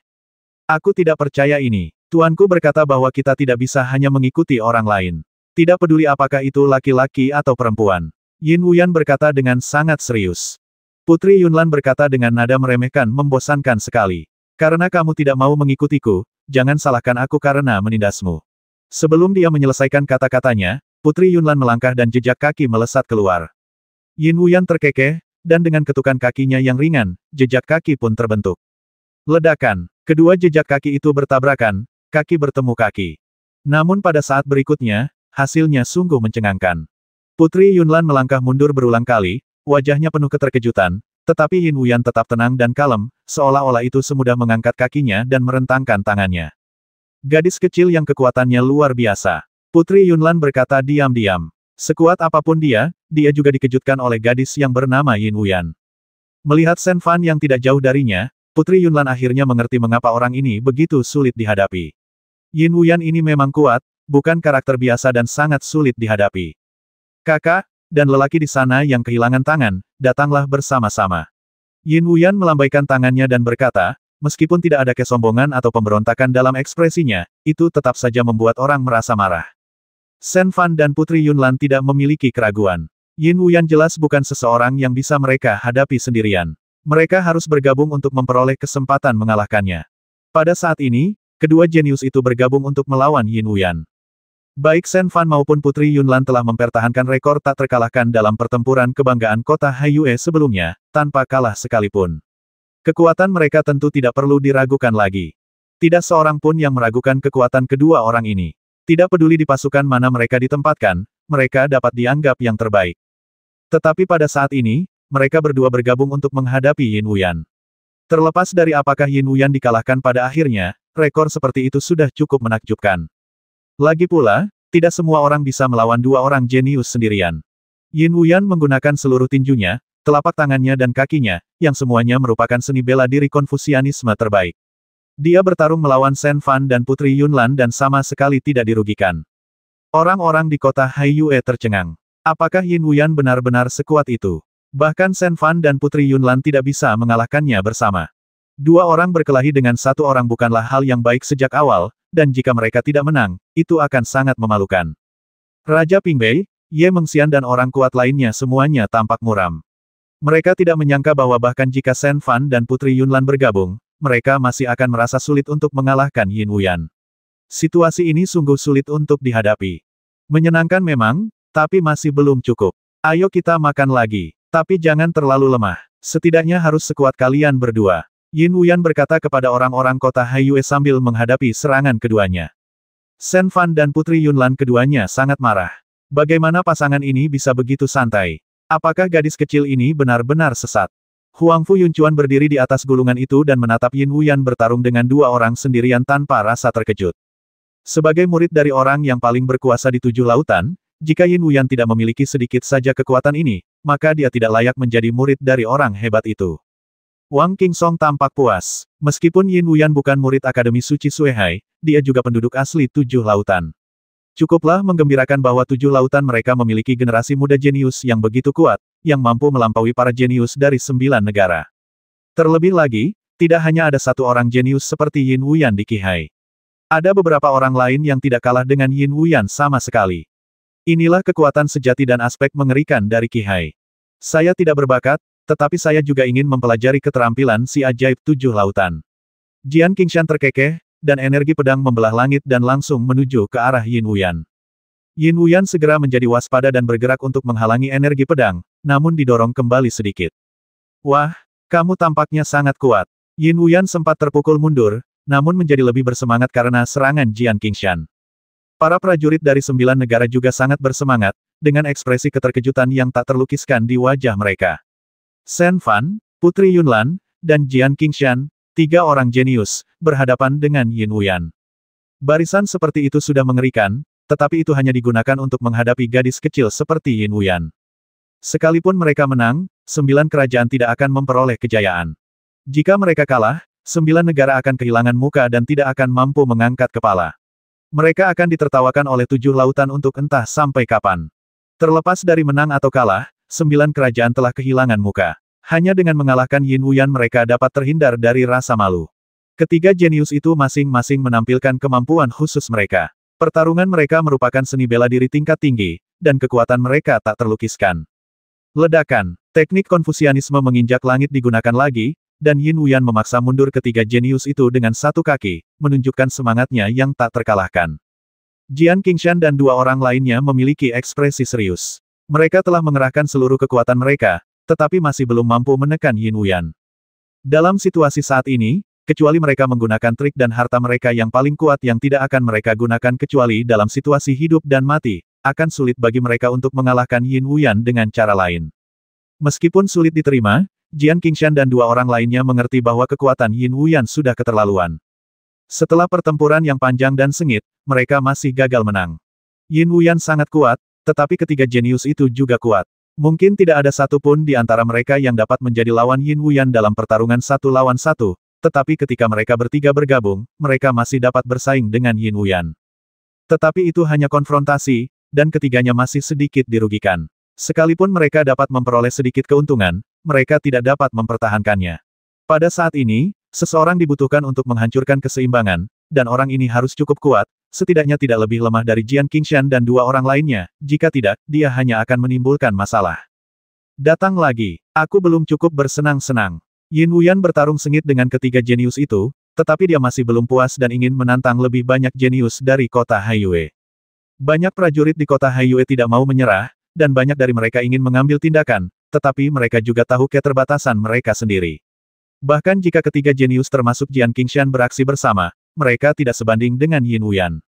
Aku tidak percaya ini. Tuanku berkata bahwa kita tidak bisa hanya mengikuti orang lain. Tidak peduli apakah itu laki-laki atau perempuan. Yin Wuyan berkata dengan sangat serius. Putri Yunlan berkata dengan nada meremehkan, membosankan sekali. Karena kamu tidak mau mengikutiku, jangan salahkan aku karena menindasmu. Sebelum dia menyelesaikan kata-katanya, Putri Yunlan melangkah dan jejak kaki melesat keluar. Yin Wuyan terkekeh, dan dengan ketukan kakinya yang ringan, jejak kaki pun terbentuk. Ledakan. Kedua jejak kaki itu bertabrakan, kaki bertemu kaki. Namun pada saat berikutnya, hasilnya sungguh mencengangkan. Putri Yunlan melangkah mundur berulang kali, wajahnya penuh keterkejutan, tetapi Yin Wuyan tetap tenang dan kalem, seolah-olah itu semudah mengangkat kakinya dan merentangkan tangannya. Gadis kecil yang kekuatannya luar biasa. Putri Yunlan berkata diam-diam. Sekuat apapun dia juga dikejutkan oleh gadis yang bernama Yin Wuyan. Melihat Shen Fan yang tidak jauh darinya, Putri Yunlan akhirnya mengerti mengapa orang ini begitu sulit dihadapi. Yin Wuyan ini memang kuat, bukan karakter biasa dan sangat sulit dihadapi. Kakak, dan lelaki di sana yang kehilangan tangan, datanglah bersama-sama. Yin Wuyan melambaikan tangannya dan berkata, meskipun tidak ada kesombongan atau pemberontakan dalam ekspresinya, itu tetap saja membuat orang merasa marah. Shen Fan dan Putri Yunlan tidak memiliki keraguan. Yin Wuyan jelas bukan seseorang yang bisa mereka hadapi sendirian. Mereka harus bergabung untuk memperoleh kesempatan mengalahkannya. Pada saat ini, kedua jenius itu bergabung untuk melawan Yin Wuyan. Baik Shen Fan maupun Putri Yunlan telah mempertahankan rekor tak terkalahkan dalam pertempuran kebanggaan kota Haiyue sebelumnya, tanpa kalah sekalipun. Kekuatan mereka tentu tidak perlu diragukan lagi. Tidak seorang pun yang meragukan kekuatan kedua orang ini. Tidak peduli di pasukan mana mereka ditempatkan, mereka dapat dianggap yang terbaik. Tetapi pada saat ini, mereka berdua bergabung untuk menghadapi Yin Wuyan. Terlepas dari apakah Yin Wuyan dikalahkan pada akhirnya, rekor seperti itu sudah cukup menakjubkan. Lagi pula, tidak semua orang bisa melawan dua orang jenius sendirian. Yin Wuyan menggunakan seluruh tinjunya, telapak tangannya dan kakinya, yang semuanya merupakan seni bela diri Konfusianisme terbaik. Dia bertarung melawan Shen Fan dan Putri Yunlan dan sama sekali tidak dirugikan. Orang-orang di kota Haiyue tercengang. Apakah Yin Wuyan benar-benar sekuat itu? Bahkan Shen Fan dan Putri Yunlan tidak bisa mengalahkannya bersama. Dua orang berkelahi dengan satu orang bukanlah hal yang baik sejak awal, dan jika mereka tidak menang, itu akan sangat memalukan. Raja Pingbei, Ye Mengxian dan orang kuat lainnya semuanya tampak muram. Mereka tidak menyangka bahwa bahkan jika Shen Fan dan Putri Yunlan bergabung, mereka masih akan merasa sulit untuk mengalahkan Yin Wuyan. Situasi ini sungguh sulit untuk dihadapi. Menyenangkan memang, tapi masih belum cukup. Ayo kita makan lagi. Tapi jangan terlalu lemah. Setidaknya harus sekuat kalian berdua. Yin Wuyan berkata kepada orang-orang kota Haiyue sambil menghadapi serangan keduanya. Shen Fan dan Putri Yunlan keduanya sangat marah. Bagaimana pasangan ini bisa begitu santai? Apakah gadis kecil ini benar-benar sesat? Huangfu Yuncuan berdiri di atas gulungan itu dan menatap Yin Wuyan bertarung dengan dua orang sendirian tanpa rasa terkejut. Sebagai murid dari orang yang paling berkuasa di tujuh lautan, jika Yin Wuyan tidak memiliki sedikit saja kekuatan ini, maka dia tidak layak menjadi murid dari orang hebat itu. Wang Qingsong tampak puas. Meskipun Yin Wuyan bukan murid Akademi Suci Suehai, dia juga penduduk asli tujuh lautan. Cukuplah menggembirakan bahwa tujuh lautan mereka memiliki generasi muda jenius yang begitu kuat, yang mampu melampaui para jenius dari 9 negara. Terlebih lagi, tidak hanya ada satu orang jenius seperti Yin Wuyan di Qihai. Ada beberapa orang lain yang tidak kalah dengan Yin Wuyan sama sekali. Inilah kekuatan sejati dan aspek mengerikan dari Qihai. Saya tidak berbakat, tetapi saya juga ingin mempelajari keterampilan si ajaib tujuh lautan. Jian Qingshan terkekeh, dan energi pedang membelah langit dan langsung menuju ke arah Yin Wuyan. Yin Wuyan segera menjadi waspada dan bergerak untuk menghalangi energi pedang, namun didorong kembali sedikit. Wah, kamu tampaknya sangat kuat. Yin Wuyan sempat terpukul mundur, namun menjadi lebih bersemangat karena serangan Jian Qingshan. Para prajurit dari 9 negara juga sangat bersemangat, dengan ekspresi keterkejutan yang tak terlukiskan di wajah mereka. Shen Fan, Putri Yunlan, dan Jian Qingshan, 3 orang jenius, berhadapan dengan Yin Wuyan. Barisan seperti itu sudah mengerikan, tetapi itu hanya digunakan untuk menghadapi gadis kecil seperti Yin Wuyan. Sekalipun mereka menang, 9 kerajaan tidak akan memperoleh kejayaan. Jika mereka kalah, 9 negara akan kehilangan muka dan tidak akan mampu mengangkat kepala. Mereka akan ditertawakan oleh 7 lautan untuk entah sampai kapan. Terlepas dari menang atau kalah, 9 kerajaan telah kehilangan muka. Hanya dengan mengalahkan Yin Wuyan mereka dapat terhindar dari rasa malu. Ketiga jenius itu masing-masing menampilkan kemampuan khusus mereka. Pertarungan mereka merupakan seni bela diri tingkat tinggi, dan kekuatan mereka tak terlukiskan. Ledakan, teknik Konfusianisme menginjak langit digunakan lagi, dan Yin Wuyan memaksa mundur ketiga jenius itu dengan satu kaki, menunjukkan semangatnya yang tak terkalahkan. Jian Qingshan dan 2 orang lainnya memiliki ekspresi serius. Mereka telah mengerahkan seluruh kekuatan mereka, tetapi masih belum mampu menekan Yin Wuyan. Dalam situasi saat ini, kecuali mereka menggunakan trik dan harta mereka yang paling kuat yang tidak akan mereka gunakan kecuali dalam situasi hidup dan mati, akan sulit bagi mereka untuk mengalahkan Yin Wuyan dengan cara lain. Meskipun sulit diterima, Jian Qingshan dan 2 orang lainnya mengerti bahwa kekuatan Yin Wuyan sudah keterlaluan. Setelah pertempuran yang panjang dan sengit, mereka masih gagal menang. Yin Wuyan sangat kuat, tetapi ketiga jenius itu juga kuat. Mungkin tidak ada satupun di antara mereka yang dapat menjadi lawan Yin Wuyan dalam pertarungan 1 lawan 1, tetapi ketika mereka bertiga bergabung, mereka masih dapat bersaing dengan Yin Wuyan. Tetapi itu hanya konfrontasi, dan ketiganya masih sedikit dirugikan. Sekalipun mereka dapat memperoleh sedikit keuntungan, mereka tidak dapat mempertahankannya. Pada saat ini, seseorang dibutuhkan untuk menghancurkan keseimbangan, dan orang ini harus cukup kuat, setidaknya tidak lebih lemah dari Jian Qingshan dan dua orang lainnya, jika tidak, dia hanya akan menimbulkan masalah. Datang lagi, aku belum cukup bersenang-senang. Yin Wuyan bertarung sengit dengan ketiga jenius itu, tetapi dia masih belum puas dan ingin menantang lebih banyak jenius dari kota Haiyue. Banyak prajurit di kota Haiyue tidak mau menyerah, dan banyak dari mereka ingin mengambil tindakan, tetapi mereka juga tahu keterbatasan mereka sendiri. Bahkan jika ketiga jenius termasuk Jian Qingshan beraksi bersama, mereka tidak sebanding dengan Yin Wuyan.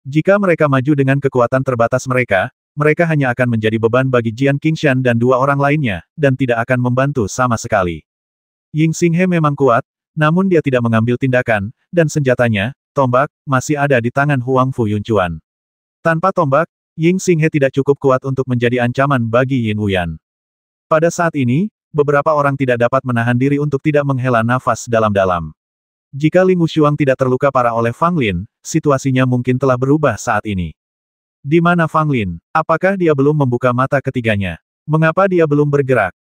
Jika mereka maju dengan kekuatan terbatas mereka, mereka hanya akan menjadi beban bagi Jian Qingshan dan dua orang lainnya, dan tidak akan membantu sama sekali. Ying Xinghe memang kuat, namun dia tidak mengambil tindakan, dan senjatanya, tombak, masih ada di tangan Huang Fu Yunchuan. Tanpa tombak, Ying Xinghe tidak cukup kuat untuk menjadi ancaman bagi Yin Wuyan. Pada saat ini, beberapa orang tidak dapat menahan diri untuk tidak menghela nafas dalam-dalam. Jika Ling Wushuang tidak terluka parah oleh Fang Lin, situasinya mungkin telah berubah saat ini. Di mana Fang Lin? Apakah dia belum membuka mata ketiganya? Mengapa dia belum bergerak?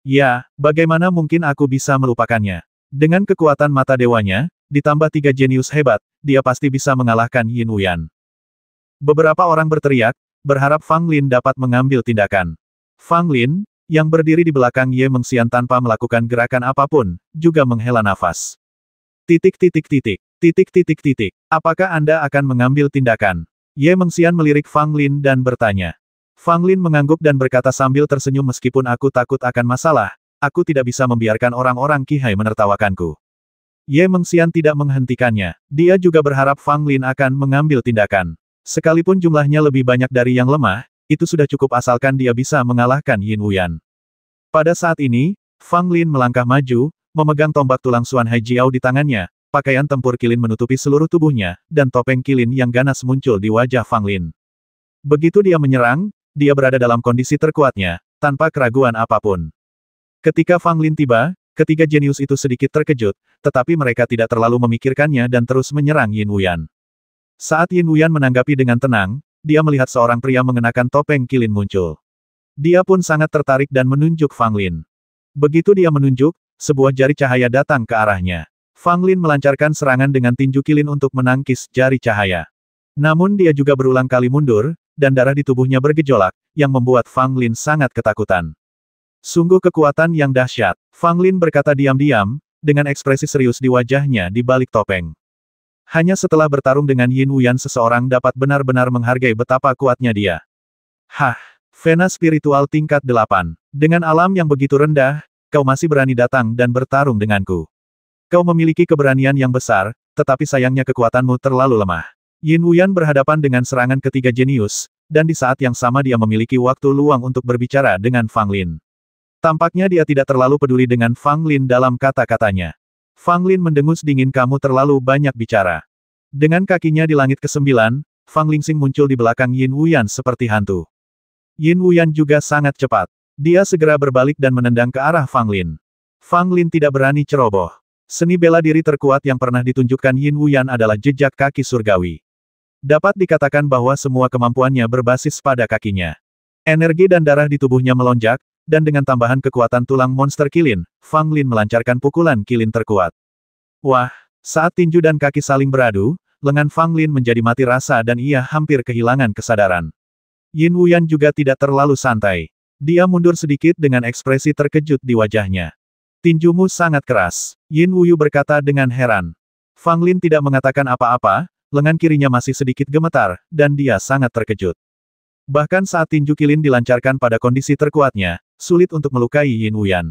Ya, bagaimana mungkin aku bisa melupakannya? Dengan kekuatan mata dewanya, ditambah 3 jenius hebat, dia pasti bisa mengalahkan Yin Wuyan. Beberapa orang berteriak, berharap Fang Lin dapat mengambil tindakan. Fang Lin, yang berdiri di belakang Ye Mengxian tanpa melakukan gerakan apapun, juga menghela nafas. Apakah Anda akan mengambil tindakan? Ye Mengxian melirik Fang Lin dan bertanya. Fang Lin mengangguk dan berkata sambil tersenyum meskipun aku takut akan masalah, aku tidak bisa membiarkan orang-orang Qihai menertawakanku. Ye Mengxian tidak menghentikannya. Dia juga berharap Fang Lin akan mengambil tindakan. Sekalipun jumlahnya lebih banyak dari yang lemah, itu sudah cukup asalkan dia bisa mengalahkan Yin Wuyan. Pada saat ini, Fang Lin melangkah maju, memegang tombak tulang Xuan Haijiao di tangannya, pakaian tempur kilin menutupi seluruh tubuhnya, dan topeng kilin yang ganas muncul di wajah Fang Lin. Begitu dia menyerang, dia berada dalam kondisi terkuatnya, tanpa keraguan apapun. Ketika Fang Lin tiba, ketiga jenius itu sedikit terkejut, tetapi mereka tidak terlalu memikirkannya dan terus menyerang Yin Wuyan. Saat Yin Wuyan menanggapi dengan tenang, dia melihat seorang pria mengenakan topeng kilin muncul. Dia pun sangat tertarik dan menunjuk Fang Lin. Begitu dia menunjuk, sebuah jari cahaya datang ke arahnya. Fang Lin melancarkan serangan dengan tinju kilin untuk menangkis jari cahaya. Namun dia juga berulang kali mundur, dan darah di tubuhnya bergejolak, yang membuat Fang Lin sangat ketakutan. Sungguh kekuatan yang dahsyat. Fang Lin berkata diam-diam, dengan ekspresi serius di wajahnya di balik topeng. Hanya setelah bertarung dengan Yin Wuyan seseorang dapat benar-benar menghargai betapa kuatnya dia. Hah, Vena spiritual tingkat 8. Dengan alam yang begitu rendah, kau masih berani datang dan bertarung denganku. Kau memiliki keberanian yang besar, tetapi sayangnya kekuatanmu terlalu lemah. Yin Wuyan berhadapan dengan serangan ketiga jenius, dan di saat yang sama dia memiliki waktu luang untuk berbicara dengan Fang Lin. Tampaknya dia tidak terlalu peduli dengan Fang Lin dalam kata-katanya. Fang Lin mendengus dingin, kamu terlalu banyak bicara. Dengan kakinya di langit ke-9, Fang Lingxing muncul di belakang Yin Wuyan seperti hantu. Yin Wuyan juga sangat cepat. Dia segera berbalik dan menendang ke arah Fang Lin. Fang Lin tidak berani ceroboh. Seni bela diri terkuat yang pernah ditunjukkan Yin Wuyan adalah jejak kaki surgawi. Dapat dikatakan bahwa semua kemampuannya berbasis pada kakinya. Energi dan darah di tubuhnya melonjak, dan dengan tambahan kekuatan tulang monster kilin, Fang Lin melancarkan pukulan kilin terkuat. Wah, saat tinju dan kaki saling beradu, lengan Fang Lin menjadi mati rasa dan ia hampir kehilangan kesadaran. Yin Wuyan juga tidak terlalu santai. Dia mundur sedikit dengan ekspresi terkejut di wajahnya. Tinjumu sangat keras, Yin Wuyu berkata dengan heran. Fang Lin tidak mengatakan apa-apa, lengan kirinya masih sedikit gemetar, dan dia sangat terkejut. Bahkan saat tinju kilin dilancarkan pada kondisi terkuatnya, sulit untuk melukai Yin Wuyan.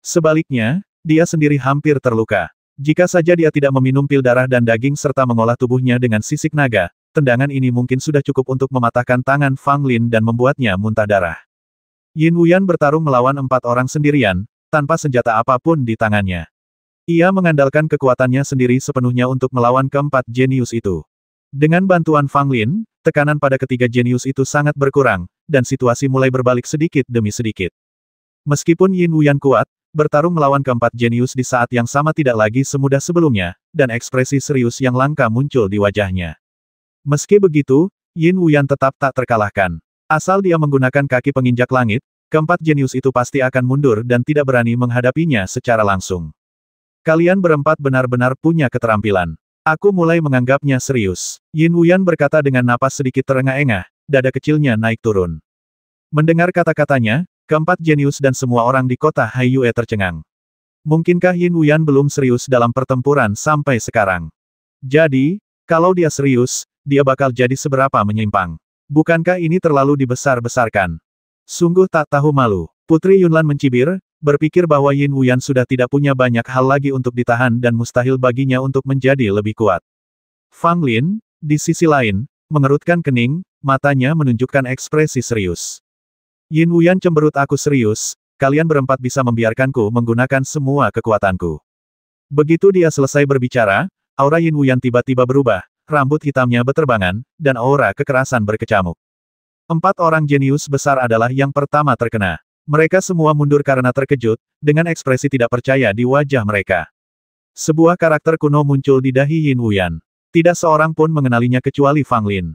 Sebaliknya, dia sendiri hampir terluka. Jika saja dia tidak meminum pil darah dan daging serta mengolah tubuhnya dengan sisik naga, tendangan ini mungkin sudah cukup untuk mematahkan tangan Fang Lin dan membuatnya muntah darah. Yin Wuyan bertarung melawan 4 orang sendirian, tanpa senjata apapun di tangannya. Ia mengandalkan kekuatannya sendiri sepenuhnya untuk melawan keempat jenius itu. Dengan bantuan Fang Lin, tekanan pada ketiga jenius itu sangat berkurang, dan situasi mulai berbalik sedikit demi sedikit. Meskipun Yin Wuyan kuat, bertarung melawan keempat jenius di saat yang sama tidak lagi semudah sebelumnya, dan ekspresi serius yang langka muncul di wajahnya. Meski begitu, Yin Wuyan tetap tak terkalahkan. Asal dia menggunakan kaki penginjak langit, keempat jenius itu pasti akan mundur dan tidak berani menghadapinya secara langsung. Kalian berempat benar-benar punya keterampilan. Aku mulai menganggapnya serius. Yin Wuyan berkata dengan napas sedikit terengah-engah, dada kecilnya naik turun. Mendengar kata-katanya, keempat jenius dan semua orang di kota Haiyue tercengang. Mungkinkah Yin Wuyan belum serius dalam pertempuran sampai sekarang? Jadi, kalau dia serius, dia bakal jadi seberapa menyimpang. Bukankah ini terlalu dibesar-besarkan? Sungguh tak tahu malu. Putri Yunlan mencibir, berpikir bahwa Yin Wuyan sudah tidak punya banyak hal lagi untuk ditahan dan mustahil baginya untuk menjadi lebih kuat. Fang Lin, di sisi lain, mengerutkan kening, matanya menunjukkan ekspresi serius. Yin Wuyan cemberut, aku serius, kalian berempat bisa membiarkanku menggunakan semua kekuatanku. Begitu dia selesai berbicara, aura Yin Wuyan tiba-tiba berubah, rambut hitamnya beterbangan, dan aura kekerasan berkecamuk. 4 orang jenius besar adalah yang pertama terkena. Mereka semua mundur karena terkejut, dengan ekspresi tidak percaya di wajah mereka. Sebuah karakter kuno muncul di dahi Yin Wuyan. Tidak seorang pun mengenalinya kecuali Fang Lin.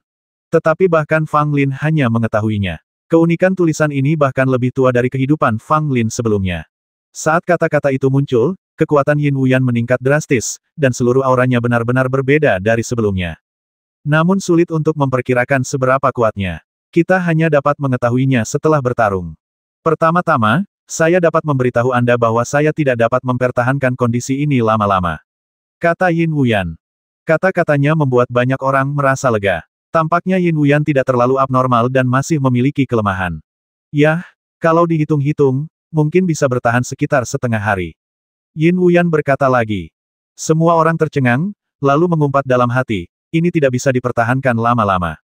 Tetapi bahkan Fang Lin hanya mengetahuinya. Keunikan tulisan ini bahkan lebih tua dari kehidupan Fang Lin sebelumnya. Saat kata-kata itu muncul, kekuatan Yin Wuyan meningkat drastis, dan seluruh auranya benar-benar berbeda dari sebelumnya. Namun sulit untuk memperkirakan seberapa kuatnya. Kita hanya dapat mengetahuinya setelah bertarung. Pertama-tama, saya dapat memberitahu Anda bahwa saya tidak dapat mempertahankan kondisi ini lama-lama. Kata Yin Wuyan. Kata-katanya membuat banyak orang merasa lega. Tampaknya Yin Wuyan tidak terlalu abnormal dan masih memiliki kelemahan. Yah, kalau dihitung-hitung, mungkin bisa bertahan sekitar setengah hari. Yin Wuyan berkata lagi. Semua orang tercengang, lalu mengumpat dalam hati, ini tidak bisa dipertahankan lama-lama.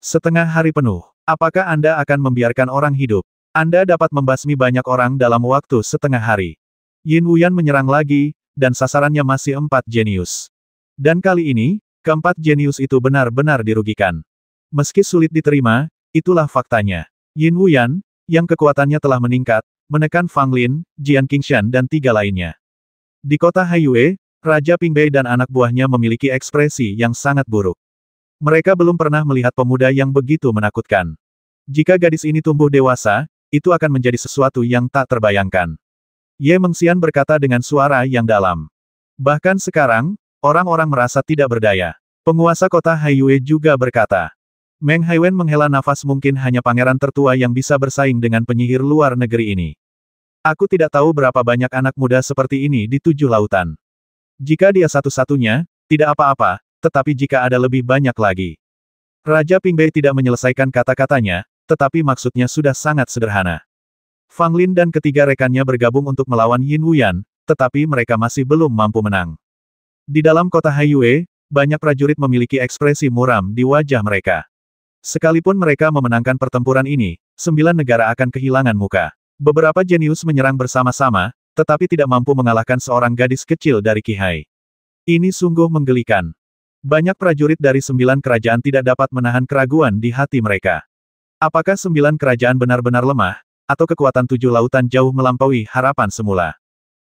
Setengah hari penuh. Apakah Anda akan membiarkan orang hidup? Anda dapat membasmi banyak orang dalam waktu setengah hari. Yin Wuyan menyerang lagi, dan sasarannya masih 4 jenius. Dan kali ini, keempat jenius itu benar-benar dirugikan. Meski sulit diterima, itulah faktanya. Yin Wuyan, yang kekuatannya telah meningkat, menekan Fang Lin, Jian Qingshan dan 3 lainnya. Di kota Haiyue, Raja Pingbei dan anak buahnya memiliki ekspresi yang sangat buruk. Mereka belum pernah melihat pemuda yang begitu menakutkan. Jika gadis ini tumbuh dewasa, itu akan menjadi sesuatu yang tak terbayangkan. Ye Mengxian berkata dengan suara yang dalam. Bahkan sekarang, orang-orang merasa tidak berdaya. Penguasa kota Haiyue juga berkata. Meng Haiwen menghela nafas, mungkin hanya pangeran tertua yang bisa bersaing dengan penyihir luar negeri ini. Aku tidak tahu berapa banyak anak muda seperti ini di 7 lautan. Jika dia satu-satunya, tidak apa-apa. Tetapi jika ada lebih banyak lagi. Raja Pingbei tidak menyelesaikan kata-katanya, tetapi maksudnya sudah sangat sederhana. Fang Lin dan ketiga rekannya bergabung untuk melawan Yin Wuyan, tetapi mereka masih belum mampu menang. Di dalam kota Haiyue, banyak prajurit memiliki ekspresi muram di wajah mereka. Sekalipun mereka memenangkan pertempuran ini, 9 negara akan kehilangan muka. Beberapa jenius menyerang bersama-sama, tetapi tidak mampu mengalahkan seorang gadis kecil dari Qihai. Ini sungguh menggelikan. Banyak prajurit dari 9 kerajaan tidak dapat menahan keraguan di hati mereka. Apakah 9 kerajaan benar-benar lemah, atau kekuatan 7 lautan jauh melampaui harapan semula?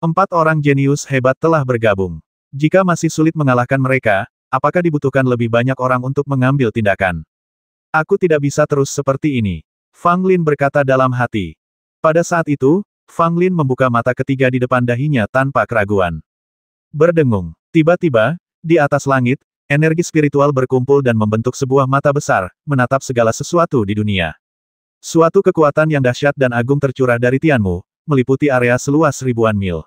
4 orang jenius hebat telah bergabung. Jika masih sulit mengalahkan mereka, apakah dibutuhkan lebih banyak orang untuk mengambil tindakan? Aku tidak bisa terus seperti ini. Fang Lin berkata dalam hati. Pada saat itu, Fang Lin membuka mata ketiga di depan dahinya tanpa keraguan. Berdengung. Tiba-tiba, di atas langit, energi spiritual berkumpul dan membentuk sebuah mata besar, menatap segala sesuatu di dunia. Suatu kekuatan yang dahsyat dan agung tercurah dari Tianmu, meliputi area seluas ribuan mil.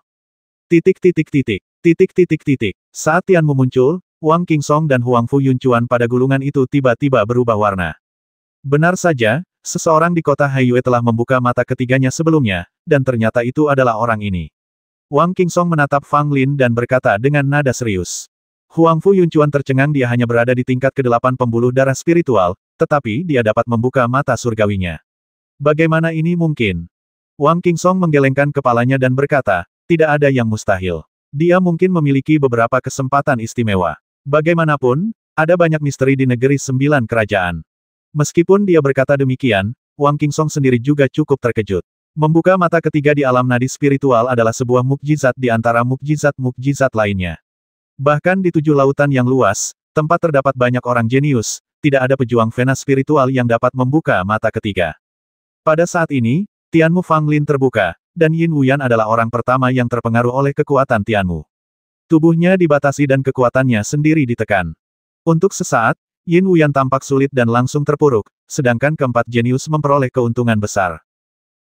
Saat Tianmu muncul, Wang Qingsong dan Huang Fu Yuncuan pada gulungan itu tiba-tiba berubah warna. Benar saja, seseorang di kota Haiyue telah membuka mata ketiganya sebelumnya, dan ternyata itu adalah orang ini. Wang Qingsong menatap Fang Lin dan berkata dengan nada serius. Huang Fu Yuncuan tercengang, dia hanya berada di tingkat ke-8 pembuluh darah spiritual, tetapi dia dapat membuka mata surgawinya. Bagaimana ini mungkin? Wang Qingsong menggelengkan kepalanya dan berkata, tidak ada yang mustahil. Dia mungkin memiliki beberapa kesempatan istimewa. Bagaimanapun, Ada banyak misteri di negeri 9 kerajaan. Meskipun dia berkata demikian, Wang Qingsong sendiri juga cukup terkejut. Membuka mata ketiga di alam nadi spiritual adalah sebuah mukjizat di antara mukjizat-mukjizat lainnya. Bahkan di 7 lautan yang luas, tempat terdapat banyak orang jenius, tidak ada pejuang Vena spiritual yang dapat membuka mata ketiga. Pada saat ini, Tianmu Fanglin terbuka, dan Yin Wuyan adalah orang pertama yang terpengaruh oleh kekuatan Tianmu. Tubuhnya dibatasi dan kekuatannya sendiri ditekan. Untuk sesaat, Yin Wuyan tampak sulit dan langsung terpuruk, sedangkan keempat jenius memperoleh keuntungan besar.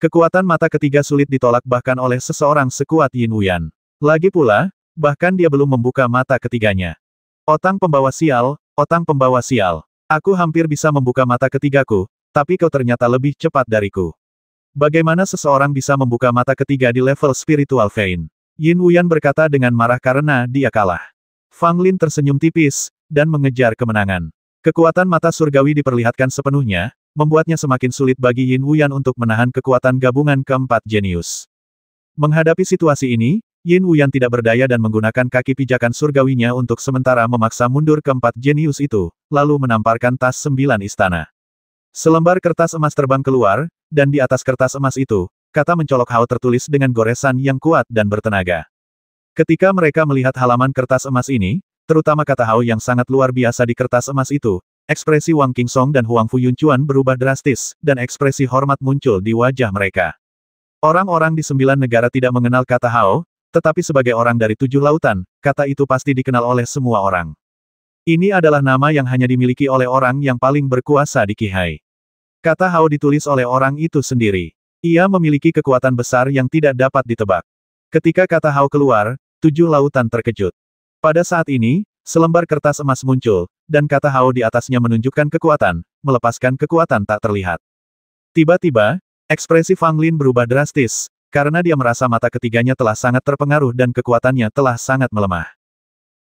Kekuatan mata ketiga sulit ditolak bahkan oleh seseorang sekuat Yin Wuyan. Lagi pula, bahkan dia belum membuka mata ketiganya. Otang pembawa sial, otang pembawa sial. Aku hampir bisa membuka mata ketigaku, tapi kau ternyata lebih cepat dariku. Bagaimana seseorang bisa membuka mata ketiga di level spiritual Vein? Yin Wuyan berkata dengan marah karena dia kalah. Fang Lin tersenyum tipis, dan mengejar kemenangan. Kekuatan mata surgawi diperlihatkan sepenuhnya, membuatnya semakin sulit bagi Yin Wuyan untuk menahan kekuatan gabungan keempat jenius. Menghadapi situasi ini, Yin Wuyan tidak berdaya dan menggunakan kaki pijakan surgawinya untuk sementara memaksa mundur keempat jenius itu, lalu menamparkan tas 9 istana. Selembar kertas emas terbang keluar, dan di atas kertas emas itu, kata mencolok Hao tertulis dengan goresan yang kuat dan bertenaga. Ketika mereka melihat halaman kertas emas ini, terutama kata Hao yang sangat luar biasa di kertas emas itu, ekspresi Wang Qingsong dan Huang Fu Yunchuan berubah drastis, dan ekspresi hormat muncul di wajah mereka. Orang-orang di 9 negara tidak mengenal kata Hao, tetapi sebagai orang dari 7 lautan, kata itu pasti dikenal oleh semua orang. Ini adalah nama yang hanya dimiliki oleh orang yang paling berkuasa di Qihai. Kata Hao ditulis oleh orang itu sendiri. Ia memiliki kekuatan besar yang tidak dapat ditebak. Ketika kata Hao keluar, 7 lautan terkejut. Pada saat ini, selembar kertas emas muncul, dan kata Hao di atasnya menunjukkan kekuatan, melepaskan kekuatan tak terlihat. Tiba-tiba, ekspresi Fang Lin berubah drastis, karena dia merasa mata ketiganya telah sangat terpengaruh dan kekuatannya telah sangat melemah.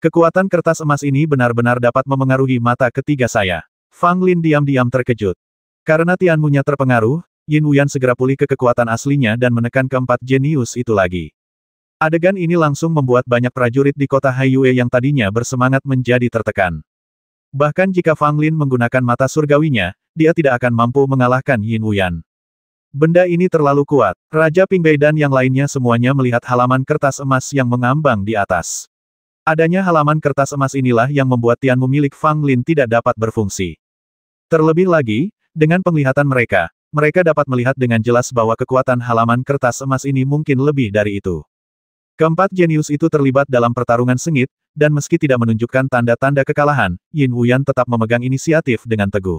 Kekuatan kertas emas ini benar-benar dapat memengaruhi mata ketiga saya. Fang Lin diam-diam terkejut. Karena Tianmu-nya terpengaruh, Yin Wuyan segera pulih ke kekuatan aslinya dan menekan keempat jenius itu lagi. Adegan ini langsung membuat banyak prajurit di kota Haiyue yang tadinya bersemangat menjadi tertekan. Bahkan jika Fang Lin menggunakan mata surgawinya, dia tidak akan mampu mengalahkan Yin Wuyan. Benda ini terlalu kuat. Raja Pingbei dan yang lainnya semuanya melihat halaman kertas emas yang mengambang di atas. Adanya halaman kertas emas inilah yang membuat Tianmu milik Fang Lin tidak dapat berfungsi. Terlebih lagi, dengan penglihatan mereka, mereka dapat melihat dengan jelas bahwa kekuatan halaman kertas emas ini mungkin lebih dari itu. Keempat jenius itu terlibat dalam pertarungan sengit, dan meski tidak menunjukkan tanda-tanda kekalahan, Yin Wuyan tetap memegang inisiatif dengan teguh.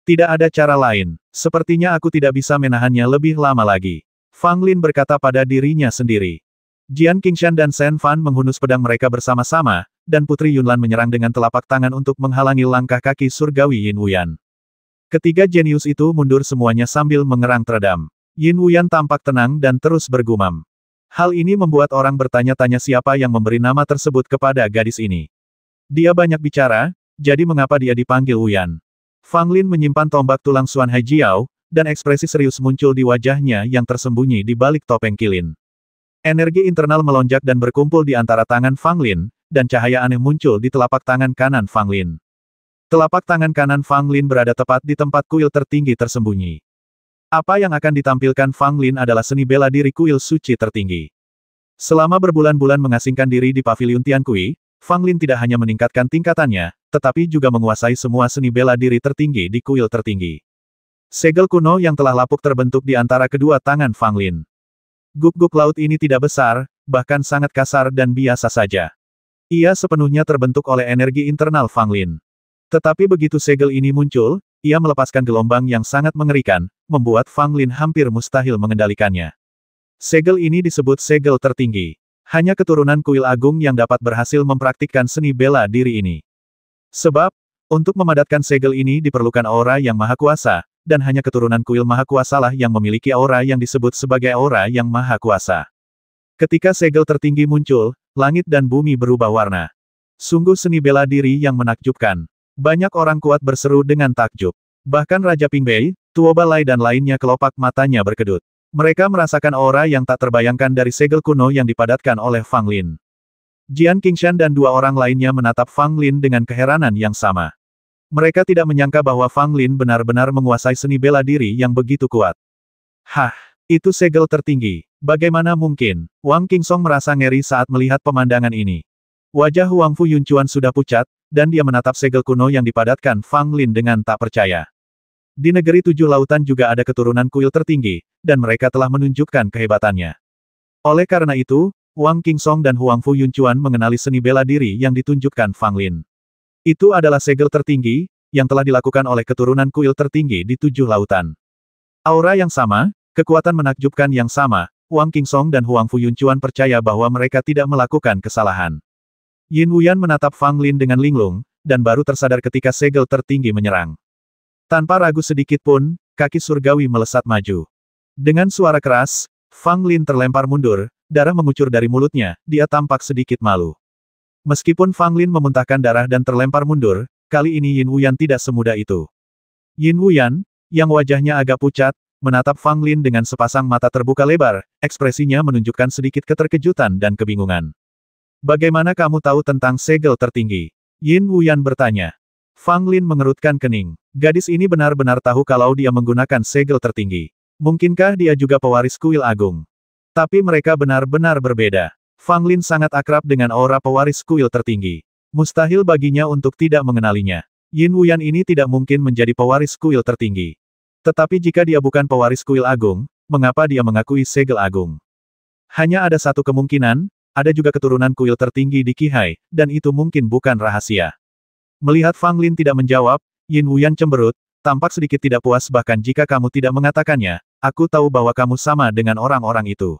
Tidak ada cara lain, sepertinya aku tidak bisa menahannya lebih lama lagi. Fang Lin berkata pada dirinya sendiri. Jian Qingshan dan Shen Fan menghunus pedang mereka bersama-sama, dan Putri Yunlan menyerang dengan telapak tangan untuk menghalangi langkah kaki surgawi Yin Wuyan. Ketiga jenius itu mundur semuanya sambil mengerang teredam. Yin Wuyan tampak tenang dan terus bergumam. Hal ini membuat orang bertanya-tanya siapa yang memberi nama tersebut kepada gadis ini. Dia banyak bicara, jadi mengapa dia dipanggil Wuyan? Fang Lin menyimpan tombak tulang Xuan Haijiao, dan ekspresi serius muncul di wajahnya yang tersembunyi di balik topeng kilin. Energi internal melonjak dan berkumpul di antara tangan Fang Lin, dan cahaya aneh muncul di telapak tangan kanan Fang Lin. Telapak tangan kanan Fang Lin berada tepat di tempat kuil tertinggi tersembunyi. Apa yang akan ditampilkan Fang Lin adalah seni bela diri kuil suci tertinggi. Selama berbulan-bulan mengasingkan diri di paviliun Tiankui, Fang Lin tidak hanya meningkatkan tingkatannya, tetapi juga menguasai semua seni bela diri tertinggi di kuil tertinggi. Segel kuno yang telah lapuk terbentuk di antara kedua tangan Fang Lin. Guk-guk laut ini tidak besar, bahkan sangat kasar dan biasa saja. Ia sepenuhnya terbentuk oleh energi internal Fang Lin. Tetapi begitu segel ini muncul, ia melepaskan gelombang yang sangat mengerikan, membuat Fang Lin hampir mustahil mengendalikannya. Segel ini disebut segel tertinggi. Hanya keturunan kuil agung yang dapat berhasil mempraktikkan seni bela diri ini. Sebab, untuk memadatkan segel ini diperlukan aura yang maha kuasa, dan hanya keturunan kuil maha kuasalah yang memiliki aura yang disebut sebagai aura yang maha kuasa. Ketika segel tertinggi muncul, langit dan bumi berubah warna. Sungguh seni bela diri yang menakjubkan. Banyak orang kuat berseru dengan takjub. Bahkan Raja Pingbei, Tuo Balai dan lainnya kelopak matanya berkedut. Mereka merasakan aura yang tak terbayangkan dari segel kuno yang dipadatkan oleh Fang Lin. Jian Qingshan dan dua orang lainnya menatap Fang Lin dengan keheranan yang sama. Mereka tidak menyangka bahwa Fang Lin benar-benar menguasai seni bela diri yang begitu kuat. Hah, itu segel tertinggi. Bagaimana mungkin? Wang Qingsong merasa ngeri saat melihat pemandangan ini. Wajah Huang Fu Yunchuan sudah pucat, dan dia menatap segel kuno yang dipadatkan Fang Lin dengan tak percaya. Di negeri tujuh lautan juga ada keturunan kuil tertinggi, dan mereka telah menunjukkan kehebatannya. Oleh karena itu, Wang Qingsong dan Huang Fu Yunchuan mengenali seni bela diri yang ditunjukkan Fang Lin. Itu adalah segel tertinggi, yang telah dilakukan oleh keturunan kuil tertinggi di tujuh lautan. Aura yang sama, kekuatan menakjubkan yang sama, Wang Qingsong dan Huang Fu Yunchuan percaya bahwa mereka tidak melakukan kesalahan. Yin Wuyan menatap Fang Lin dengan linglung, dan baru tersadar ketika segel tertinggi menyerang. Tanpa ragu sedikit pun, kaki surgawi melesat maju. Dengan suara keras, Fang Lin terlempar mundur, darah mengucur dari mulutnya, dia tampak sedikit malu. Meskipun Fang Lin memuntahkan darah dan terlempar mundur, kali ini Yin Wuyan tidak semudah itu. Yin Wuyan, yang wajahnya agak pucat, menatap Fang Lin dengan sepasang mata terbuka lebar, ekspresinya menunjukkan sedikit keterkejutan dan kebingungan. Bagaimana kamu tahu tentang segel tertinggi? Yin Wuyan bertanya. Fang Lin mengerutkan kening. Gadis ini benar-benar tahu kalau dia menggunakan segel tertinggi. Mungkinkah dia juga pewaris kuil agung? Tapi mereka benar-benar berbeda. Fang Lin sangat akrab dengan aura pewaris kuil tertinggi. Mustahil baginya untuk tidak mengenalinya. Yin Wuyan ini tidak mungkin menjadi pewaris kuil tertinggi. Tetapi jika dia bukan pewaris kuil agung, mengapa dia mengakui segel agung? Hanya ada satu kemungkinan, ada juga keturunan kuil tertinggi di Qihai, dan itu mungkin bukan rahasia. Melihat Fang Lin tidak menjawab, Yin Wuyan cemberut, tampak sedikit tidak puas bahkan jika kamu tidak mengatakannya, aku tahu bahwa kamu sama dengan orang-orang itu.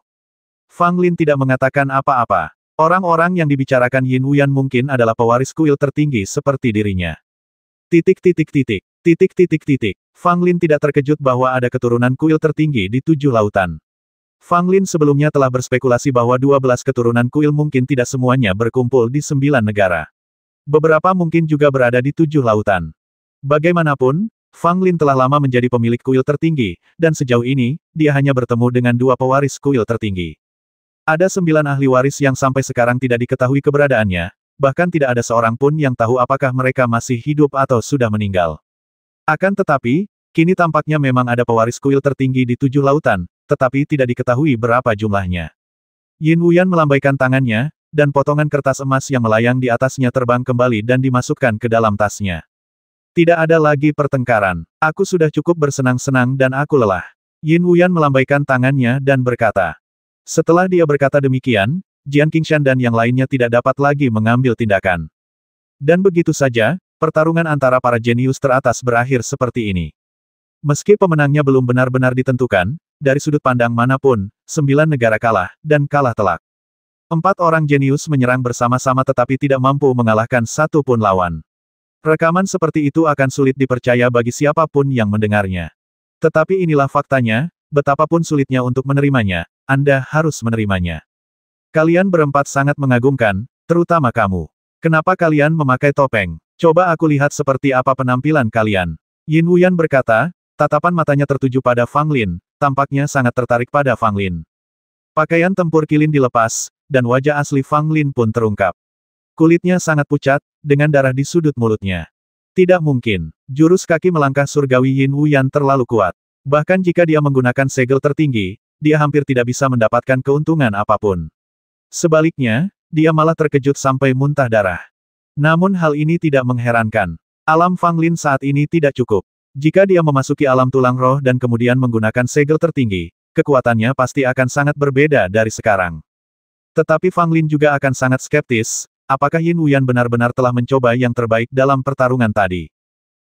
Fang Lin tidak mengatakan apa-apa. Orang-orang yang dibicarakan Yin Wuyan mungkin adalah pewaris kuil tertinggi seperti dirinya. Fang Lin tidak terkejut bahwa ada keturunan kuil tertinggi di tujuh lautan. Fang Lin sebelumnya telah berspekulasi bahwa 12 keturunan kuil mungkin tidak semuanya berkumpul di 9 negara. Beberapa mungkin juga berada di tujuh lautan. Bagaimanapun, Fang Lin telah lama menjadi pemilik kuil tertinggi, dan sejauh ini, dia hanya bertemu dengan dua pewaris kuil tertinggi. Ada 9 ahli waris yang sampai sekarang tidak diketahui keberadaannya, bahkan tidak ada seorang pun yang tahu apakah mereka masih hidup atau sudah meninggal. Akan tetapi, kini tampaknya memang ada pewaris kuil tertinggi di tujuh lautan, tetapi tidak diketahui berapa jumlahnya. Yin Wuyan melambaikan tangannya, dan potongan kertas emas yang melayang di atasnya terbang kembali dan dimasukkan ke dalam tasnya. Tidak ada lagi pertengkaran. Aku sudah cukup bersenang-senang dan aku lelah. Yin Wuyan melambaikan tangannya dan berkata. Setelah dia berkata demikian, Jian Qingshan dan yang lainnya tidak dapat lagi mengambil tindakan. Dan begitu saja, pertarungan antara para jenius teratas berakhir seperti ini. Meski pemenangnya belum benar-benar ditentukan, dari sudut pandang manapun, 9 negara kalah, dan kalah telak. 4 orang jenius menyerang bersama-sama tetapi tidak mampu mengalahkan satu pun lawan. Rekaman seperti itu akan sulit dipercaya bagi siapapun yang mendengarnya. Tetapi inilah faktanya, betapapun sulitnya untuk menerimanya, Anda harus menerimanya. Kalian berempat sangat mengagumkan, terutama kamu. Kenapa kalian memakai topeng? Coba aku lihat seperti apa penampilan kalian. Yin Wuyan berkata, tatapan matanya tertuju pada Fang Lin, tampaknya sangat tertarik pada Fang Lin. Pakaian tempur kilin dilepas, dan wajah asli Fang Lin pun terungkap. Kulitnya sangat pucat, dengan darah di sudut mulutnya. Tidak mungkin. Jurus kaki melangkah surgawi Yin Wuyan terlalu kuat. Bahkan jika dia menggunakan segel tertinggi, dia hampir tidak bisa mendapatkan keuntungan apapun. Sebaliknya, dia malah terkejut sampai muntah darah. Namun hal ini tidak mengherankan. Alam Fang Lin saat ini tidak cukup. Jika dia memasuki alam tulang roh dan kemudian menggunakan segel tertinggi, kekuatannya pasti akan sangat berbeda dari sekarang. Tetapi Fang Lin juga akan sangat skeptis, apakah Yin Wuyan benar-benar telah mencoba yang terbaik dalam pertarungan tadi.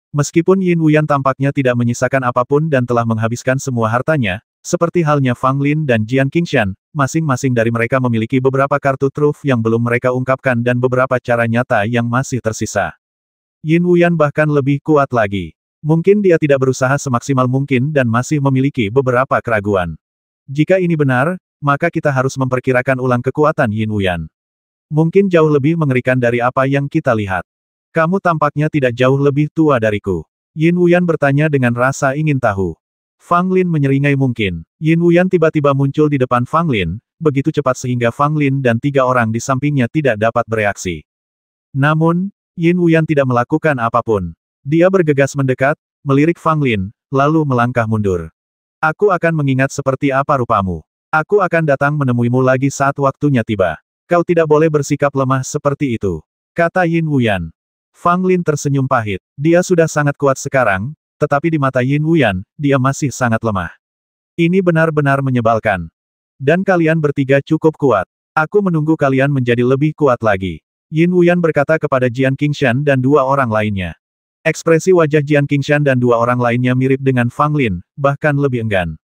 Meskipun Yin Wuyan tampaknya tidak menyisakan apapun dan telah menghabiskan semua hartanya, seperti halnya Fang Lin dan Jian Qingshan, masing-masing dari mereka memiliki beberapa kartu truf yang belum mereka ungkapkan dan beberapa cara nyata yang masih tersisa. Yin Wuyan bahkan lebih kuat lagi. Mungkin dia tidak berusaha semaksimal mungkin dan masih memiliki beberapa keraguan. Jika ini benar, maka kita harus memperkirakan ulang kekuatan Yin Wuyan. Mungkin jauh lebih mengerikan dari apa yang kita lihat. Kamu tampaknya tidak jauh lebih tua dariku. Yin Wuyan bertanya dengan rasa ingin tahu. Fang Lin menyeringai mungkin. Yin Wuyan tiba-tiba muncul di depan Fang Lin, begitu cepat sehingga Fang Lin dan 3 orang di sampingnya tidak dapat bereaksi. Namun, Yin Wuyan tidak melakukan apapun. Dia bergegas mendekat, melirik Fang Lin, lalu melangkah mundur. Aku akan mengingat seperti apa rupamu. Aku akan datang menemuimu lagi saat waktunya tiba. Kau tidak boleh bersikap lemah seperti itu, kata Yin Wuyan. Fang Lin tersenyum pahit. Dia sudah sangat kuat sekarang, tetapi di mata Yin Wuyan, dia masih sangat lemah. Ini benar-benar menyebalkan. Dan kalian bertiga cukup kuat. Aku menunggu kalian menjadi lebih kuat lagi. Yin Wuyan berkata kepada Jian Qingshan dan 2 orang lainnya. Ekspresi wajah Jian Qingshan dan 2 orang lainnya mirip dengan Fang Lin, bahkan lebih enggan.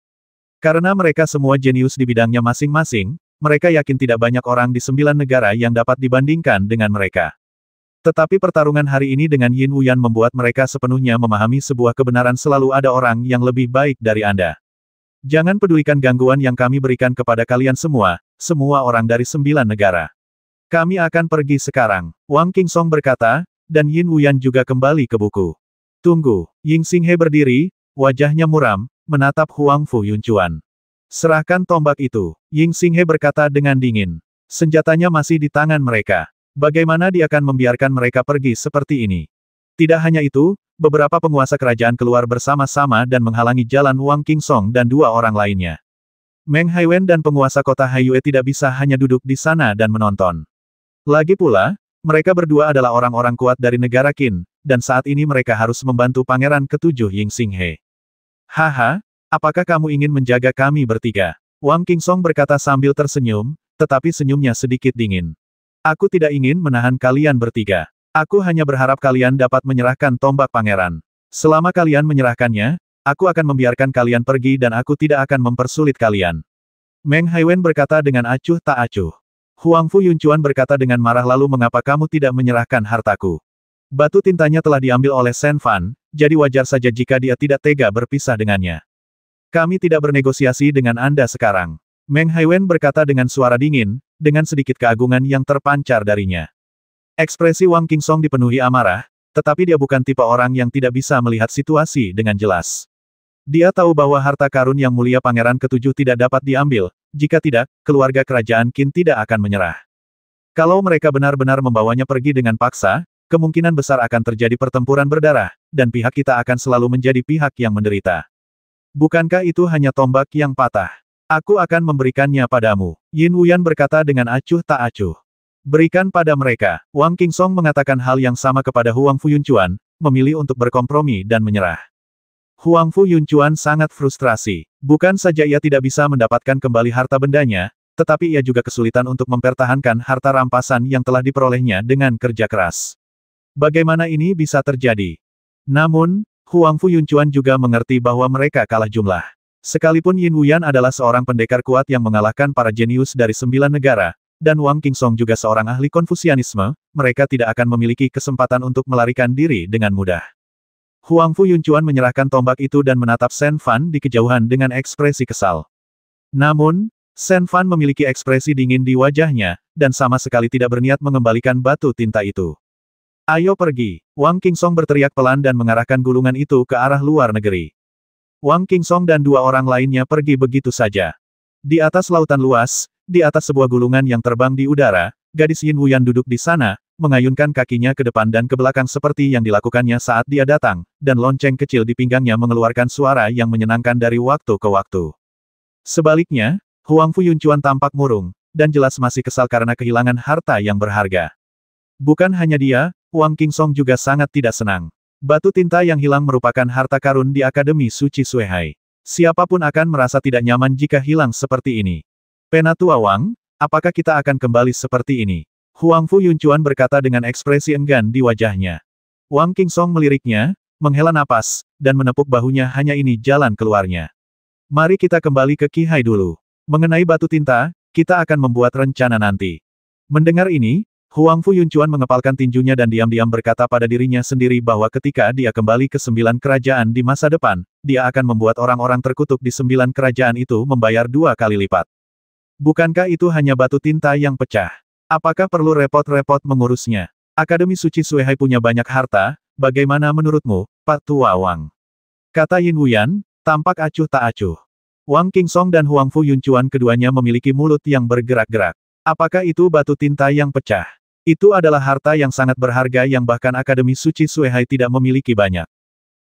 Karena mereka semua jenius di bidangnya masing-masing, mereka yakin tidak banyak orang di 9 negara yang dapat dibandingkan dengan mereka. Tetapi pertarungan hari ini dengan Yin Wuyan membuat mereka sepenuhnya memahami sebuah kebenaran selalu ada orang yang lebih baik dari Anda. Jangan pedulikan gangguan yang kami berikan kepada kalian semua orang dari 9 negara. Kami akan pergi sekarang, Wang Qingsong berkata, dan Yin Wuyan juga kembali ke buku. Tunggu, Ying Xinghe berdiri, wajahnya muram, menatap Huang Fu Yunchuan. Serahkan tombak itu, Ying Xinghe berkata dengan dingin. Senjatanya masih di tangan mereka. Bagaimana dia akan membiarkan mereka pergi seperti ini? Tidak hanya itu, beberapa penguasa kerajaan keluar bersama-sama dan menghalangi jalan Wang Qingsong dan 2 orang lainnya. Meng Haiwen dan penguasa kota Haiyue tidak bisa hanya duduk di sana dan menonton. Lagi pula, mereka berdua adalah orang-orang kuat dari negara Qin, dan saat ini mereka harus membantu pangeran ketujuh Ying Xinghe. Haha, apakah kamu ingin menjaga kami bertiga? Wang Qingsong berkata sambil tersenyum, tetapi senyumnya sedikit dingin. Aku tidak ingin menahan kalian bertiga. Aku hanya berharap kalian dapat menyerahkan tombak pangeran. Selama kalian menyerahkannya, aku akan membiarkan kalian pergi dan aku tidak akan mempersulit kalian. Meng Haiwen berkata dengan acuh tak acuh. Huang Fu Yunchuan berkata dengan marah lalu mengapa kamu tidak menyerahkan hartaku? Batu tintanya telah diambil oleh Shen Fan, jadi wajar saja jika dia tidak tega berpisah dengannya. Kami tidak bernegosiasi dengan Anda sekarang. Meng Haiwen berkata dengan suara dingin, dengan sedikit keagungan yang terpancar darinya. Ekspresi Wang Qingsong dipenuhi amarah, tetapi dia bukan tipe orang yang tidak bisa melihat situasi dengan jelas. Dia tahu bahwa harta karun yang mulia pangeran ketujuh tidak dapat diambil, jika tidak, keluarga kerajaan Qin tidak akan menyerah. Kalau mereka benar-benar membawanya pergi dengan paksa, kemungkinan besar akan terjadi pertempuran berdarah, dan pihak kita akan selalu menjadi pihak yang menderita. Bukankah itu hanya tombak yang patah? Aku akan memberikannya padamu. Yin Wuyan berkata dengan acuh tak acuh. Berikan pada mereka. Wang Qingsong mengatakan hal yang sama kepada Huang Fu Yunchuan, memilih untuk berkompromi dan menyerah. Huang Fu Yunchuan sangat frustrasi. Bukan saja ia tidak bisa mendapatkan kembali harta bendanya, tetapi ia juga kesulitan untuk mempertahankan harta rampasan yang telah diperolehnya dengan kerja keras. Bagaimana ini bisa terjadi? Namun, Huang Fu Yunchuan juga mengerti bahwa mereka kalah jumlah. Sekalipun Yin Wuyan adalah seorang pendekar kuat yang mengalahkan para jenius dari 9 negara, dan Wang Qingsong juga seorang ahli Konfusianisme, mereka tidak akan memiliki kesempatan untuk melarikan diri dengan mudah. Huang Fu Yunchuan menyerahkan tombak itu dan menatap Shen Fan di kejauhan dengan ekspresi kesal. Namun, Shen Fan memiliki ekspresi dingin di wajahnya, dan sama sekali tidak berniat mengembalikan batu tinta itu. Ayo pergi, Wang Qingsong berteriak pelan dan mengarahkan gulungan itu ke arah luar negeri. Wang Qingsong dan 2 orang lainnya pergi begitu saja. Di atas lautan luas, di atas sebuah gulungan yang terbang di udara, gadis Yin Wuyan duduk di sana, mengayunkan kakinya ke depan dan ke belakang seperti yang dilakukannya saat dia datang, dan lonceng kecil di pinggangnya mengeluarkan suara yang menyenangkan dari waktu ke waktu. Sebaliknya, Huang Fu Yunchuan tampak murung, dan jelas masih kesal karena kehilangan harta yang berharga. Bukan hanya dia, Wang Qingsong juga sangat tidak senang. Batu tinta yang hilang merupakan harta karun di Akademi Suci Suehai. Siapapun akan merasa tidak nyaman jika hilang seperti ini. Penatua Wang, apakah kita akan kembali seperti ini? Huang Fu Yunchuan berkata dengan ekspresi enggan di wajahnya. Wang Qingsong meliriknya, menghela napas, dan menepuk bahunya hanya ini jalan keluarnya. Mari kita kembali ke Qihai dulu. Mengenai batu tinta, kita akan membuat rencana nanti. Mendengar ini, Huang Fu Yunchuan mengepalkan tinjunya dan diam-diam berkata pada dirinya sendiri bahwa ketika dia kembali ke 9 kerajaan di masa depan, dia akan membuat orang-orang terkutuk di 9 kerajaan itu membayar 2 kali lipat. Bukankah itu hanya batu tinta yang pecah? Apakah perlu repot-repot mengurusnya? Akademi Suci Suehai punya banyak harta, bagaimana menurutmu, Pak Tua Wang? Kata Yin Wuyan, tampak acuh tak acuh. Wang Qingsong dan Huang Fu Yunchuan keduanya memiliki mulut yang bergerak-gerak. Apakah itu batu tinta yang pecah? Itu adalah harta yang sangat berharga yang bahkan Akademi Suci Suehai tidak memiliki banyak.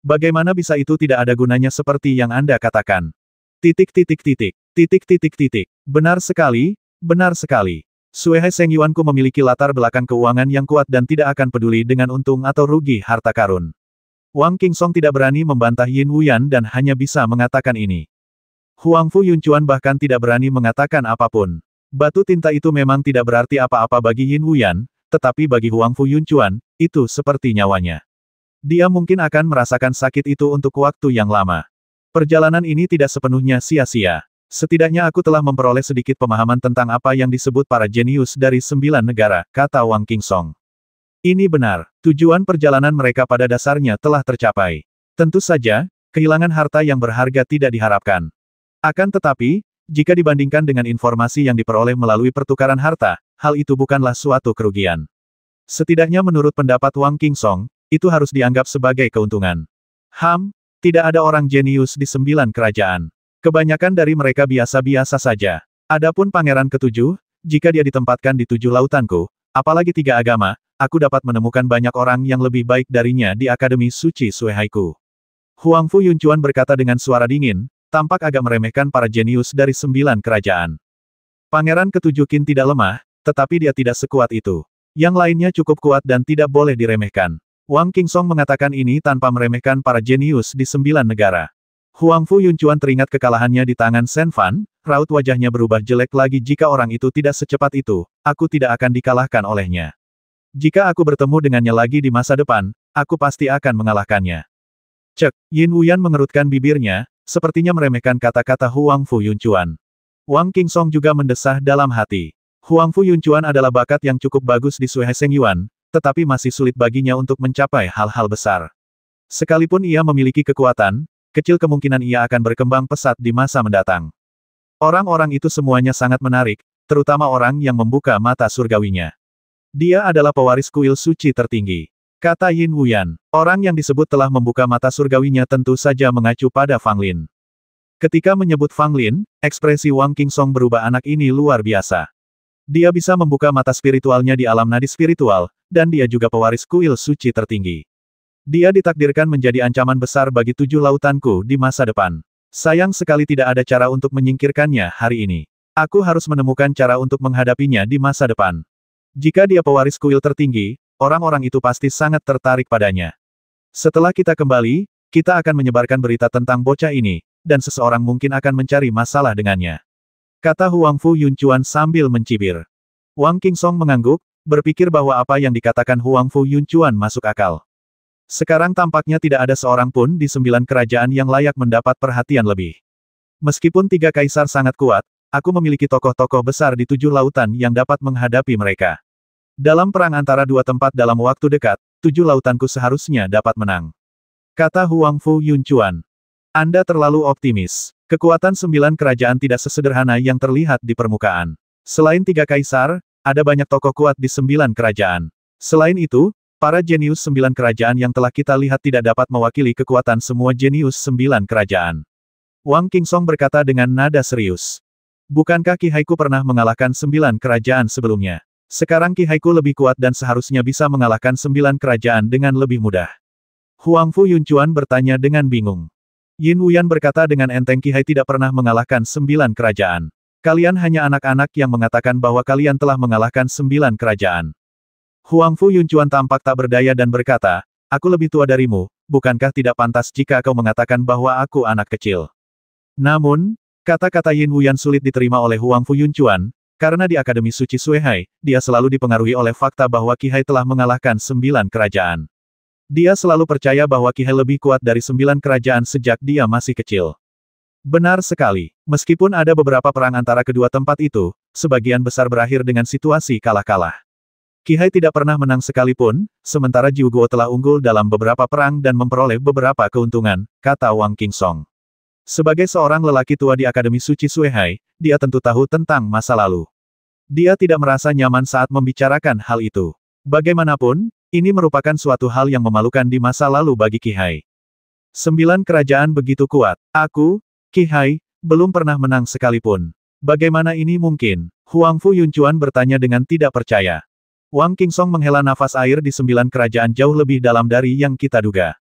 Bagaimana bisa itu tidak ada gunanya seperti yang Anda katakan? Titik titik titik. Titik titik titik. Benar sekali, benar sekali. Suehai Seng Yuanku memiliki latar belakang keuangan yang kuat dan tidak akan peduli dengan untung atau rugi harta karun. Wang Qingsong tidak berani membantah Yin Wuyan dan hanya bisa mengatakan ini. Huang Fu Yunchuan bahkan tidak berani mengatakan apapun. Batu tinta itu memang tidak berarti apa-apa bagi Yin Wuyan, tetapi bagi Huang Fu Yunchuan, itu seperti nyawanya. Dia mungkin akan merasakan sakit itu untuk waktu yang lama. Perjalanan ini tidak sepenuhnya sia-sia. Setidaknya aku telah memperoleh sedikit pemahaman tentang apa yang disebut para jenius dari 9 negara, kata Wang Qingsong. Ini benar, tujuan perjalanan mereka pada dasarnya telah tercapai. Tentu saja, kehilangan harta yang berharga tidak diharapkan. Akan tetapi, jika dibandingkan dengan informasi yang diperoleh melalui pertukaran harta, hal itu bukanlah suatu kerugian. Setidaknya menurut pendapat Wang Qingsong, itu harus dianggap sebagai keuntungan. Tidak ada orang jenius di 9 kerajaan. Kebanyakan dari mereka biasa-biasa saja. Adapun pangeran ketujuh, jika dia ditempatkan di 7 lautanku, apalagi 3 agama, aku dapat menemukan banyak orang yang lebih baik darinya di Akademi Suci Suehaiku. Huang Fu Yunchuan berkata dengan suara dingin, tampak agak meremehkan para jenius dari 9 kerajaan. Pangeran ketujuh Qin tidak lemah, tetapi dia tidak sekuat itu. Yang lainnya cukup kuat dan tidak boleh diremehkan. Wang Qingsong mengatakan ini tanpa meremehkan para jenius di 9 negara. Huang Fu Yunchuan teringat kekalahannya di tangan Shen Fan, raut wajahnya berubah jelek lagi jika orang itu tidak secepat itu, aku tidak akan dikalahkan olehnya. Jika aku bertemu dengannya lagi di masa depan, aku pasti akan mengalahkannya. Cek, Yin Wuyan mengerutkan bibirnya, sepertinya meremehkan kata-kata Huang Fu Yunchuan. Wang Qingsong juga mendesah dalam hati. Huang Fu Yunchuan adalah bakat yang cukup bagus di Suehai Seng Yuan, tetapi masih sulit baginya untuk mencapai hal-hal besar. Sekalipun ia memiliki kekuatan, kecil kemungkinan ia akan berkembang pesat di masa mendatang. Orang-orang itu semuanya sangat menarik, terutama orang yang membuka mata surgawinya. Dia adalah pewaris kuil suci tertinggi. Kata Yin Wuyan, orang yang disebut telah membuka mata surgawinya tentu saja mengacu pada Fang Lin. Ketika menyebut Fang Lin, ekspresi Wang Qingsong berubah. Anak ini luar biasa. Dia bisa membuka mata spiritualnya di alam nadi spiritual, dan dia juga pewaris kuil suci tertinggi. Dia ditakdirkan menjadi ancaman besar bagi 7 lautanku di masa depan. Sayang sekali tidak ada cara untuk menyingkirkannya hari ini. Aku harus menemukan cara untuk menghadapinya di masa depan. Jika dia pewaris kuil tertinggi, orang-orang itu pasti sangat tertarik padanya. Setelah kita kembali, kita akan menyebarkan berita tentang bocah ini, dan seseorang mungkin akan mencari masalah dengannya. Kata Huang Fu Yunchuan sambil mencibir. Wang Qingsong mengangguk, berpikir bahwa apa yang dikatakan Huang Fu Yunchuan masuk akal. Sekarang tampaknya tidak ada seorang pun di 9 kerajaan yang layak mendapat perhatian lebih. Meskipun 3 kaisar sangat kuat, aku memiliki tokoh-tokoh besar di 7 lautan yang dapat menghadapi mereka. Dalam perang antara 2 tempat dalam waktu dekat, 7 lautanku seharusnya dapat menang. Kata Huang Fu Yunchuan. Anda terlalu optimis. Kekuatan 9 kerajaan tidak sesederhana yang terlihat di permukaan. Selain 3 kaisar, ada banyak tokoh kuat di 9 kerajaan. Selain itu, para jenius 9 kerajaan yang telah kita lihat tidak dapat mewakili kekuatan semua jenius 9 kerajaan. Wang Qingsong berkata dengan nada serius. Bukankah Qi Haiku pernah mengalahkan 9 kerajaan sebelumnya? Sekarang Qi Haiku lebih kuat dan seharusnya bisa mengalahkan 9 kerajaan dengan lebih mudah. Huang Fu Yunchuan bertanya dengan bingung. Yin Wuyan berkata dengan enteng, Qi Hai tidak pernah mengalahkan 9 kerajaan. Kalian hanya anak-anak yang mengatakan bahwa kalian telah mengalahkan 9 kerajaan. Huang Fu Yunchuan tampak tak berdaya dan berkata, aku lebih tua darimu, bukankah tidak pantas jika kau mengatakan bahwa aku anak kecil? Namun, kata-kata Yin Wuyan sulit diterima oleh Huang Fu Yunchuan, karena di Akademi Suci Suehai, dia selalu dipengaruhi oleh fakta bahwa Qi Hai telah mengalahkan 9 kerajaan. Dia selalu percaya bahwa Qi Hai lebih kuat dari 9 kerajaan sejak dia masih kecil. Benar sekali, meskipun ada beberapa perang antara kedua tempat itu, sebagian besar berakhir dengan situasi kalah-kalah. Qi Hai tidak pernah menang sekalipun, sementara Jiu Guo telah unggul dalam beberapa perang dan memperoleh beberapa keuntungan, kata Wang Qingsong. Sebagai seorang lelaki tua di Akademi Suci Suehai, dia tentu tahu tentang masa lalu. Dia tidak merasa nyaman saat membicarakan hal itu. Bagaimanapun, ini merupakan suatu hal yang memalukan di masa lalu bagi Qi Hai. 9 kerajaan begitu kuat. Aku, Qi Hai, Belum pernah menang sekalipun. Bagaimana ini mungkin? Huang Fu Yuncuan bertanya dengan tidak percaya. Wang Qingsong menghela nafas air di 9 kerajaan jauh lebih dalam dari yang kita duga.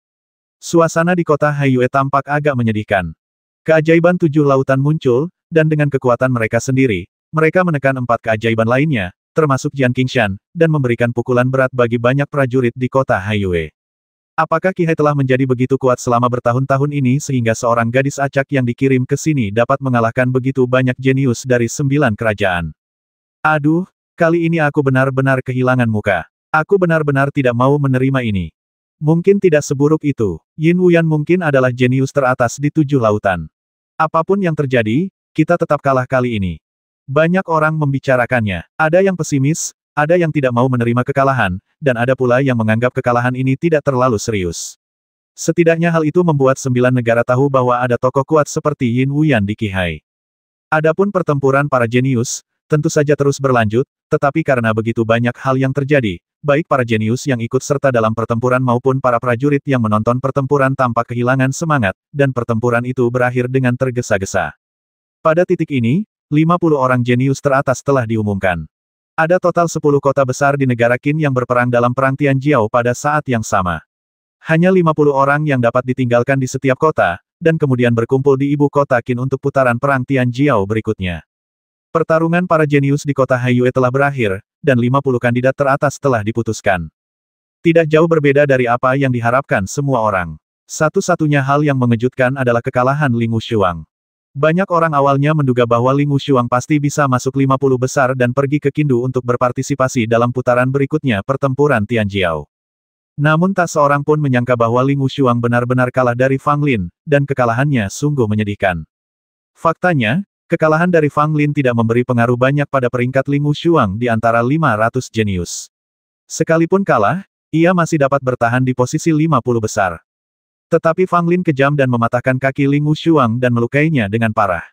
Suasana di kota Haiyue tampak agak menyedihkan. Keajaiban 7 lautan muncul, dan dengan kekuatan mereka sendiri, mereka menekan 4 keajaiban lainnya, termasuk Jian Qingshan, dan memberikan pukulan berat bagi banyak prajurit di kota Haiyue. Apakah Qihai telah menjadi begitu kuat selama bertahun-tahun ini sehingga seorang gadis acak yang dikirim ke sini dapat mengalahkan begitu banyak jenius dari 9 kerajaan? Aduh, kali ini aku benar-benar kehilangan muka. Aku benar-benar tidak mau menerima ini. Mungkin tidak seburuk itu. Yin Wuyan mungkin adalah jenius teratas di 7 lautan. Apapun yang terjadi, kita tetap kalah kali ini. Banyak orang membicarakannya. Ada yang pesimis, ada yang tidak mau menerima kekalahan, dan ada pula yang menganggap kekalahan ini tidak terlalu serius. Setidaknya hal itu membuat 9 negara tahu bahwa ada tokoh kuat seperti Yin Wuyan di Qihai. Adapun pertempuran para jenius, tentu saja terus berlanjut, tetapi karena begitu banyak hal yang terjadi, baik para jenius yang ikut serta dalam pertempuran maupun para prajurit yang menonton pertempuran tampak kehilangan semangat, dan pertempuran itu berakhir dengan tergesa-gesa. Pada titik ini, 50 orang jenius teratas telah diumumkan. Ada total 10 kota besar di negara Qin yang berperang dalam perang Tianjiao pada saat yang sama. Hanya 50 orang yang dapat ditinggalkan di setiap kota, dan kemudian berkumpul di ibu kota Qin untuk putaran perang Tianjiao berikutnya. Pertarungan para jenius di kota Haiyue telah berakhir, dan 50 kandidat teratas telah diputuskan. Tidak jauh berbeda dari apa yang diharapkan semua orang. Satu-satunya hal yang mengejutkan adalah kekalahan Ling Wushuang. Banyak orang awalnya menduga bahwa Ling Wushuang pasti bisa masuk 50 besar dan pergi ke Qindu untuk berpartisipasi dalam putaran berikutnya pertempuran Tianjiao. Namun tak seorang pun menyangka bahwa Ling Wushuang benar-benar kalah dari Fang Lin, dan kekalahannya sungguh menyedihkan. Faktanya, kekalahan dari Fang Lin tidak memberi pengaruh banyak pada peringkat Ling Wushuang di antara 500 jenius. Sekalipun kalah, ia masih dapat bertahan di posisi 50 besar. Tetapi Fang Lin kejam dan mematahkan kaki Ling Wushuang dan melukainya dengan parah.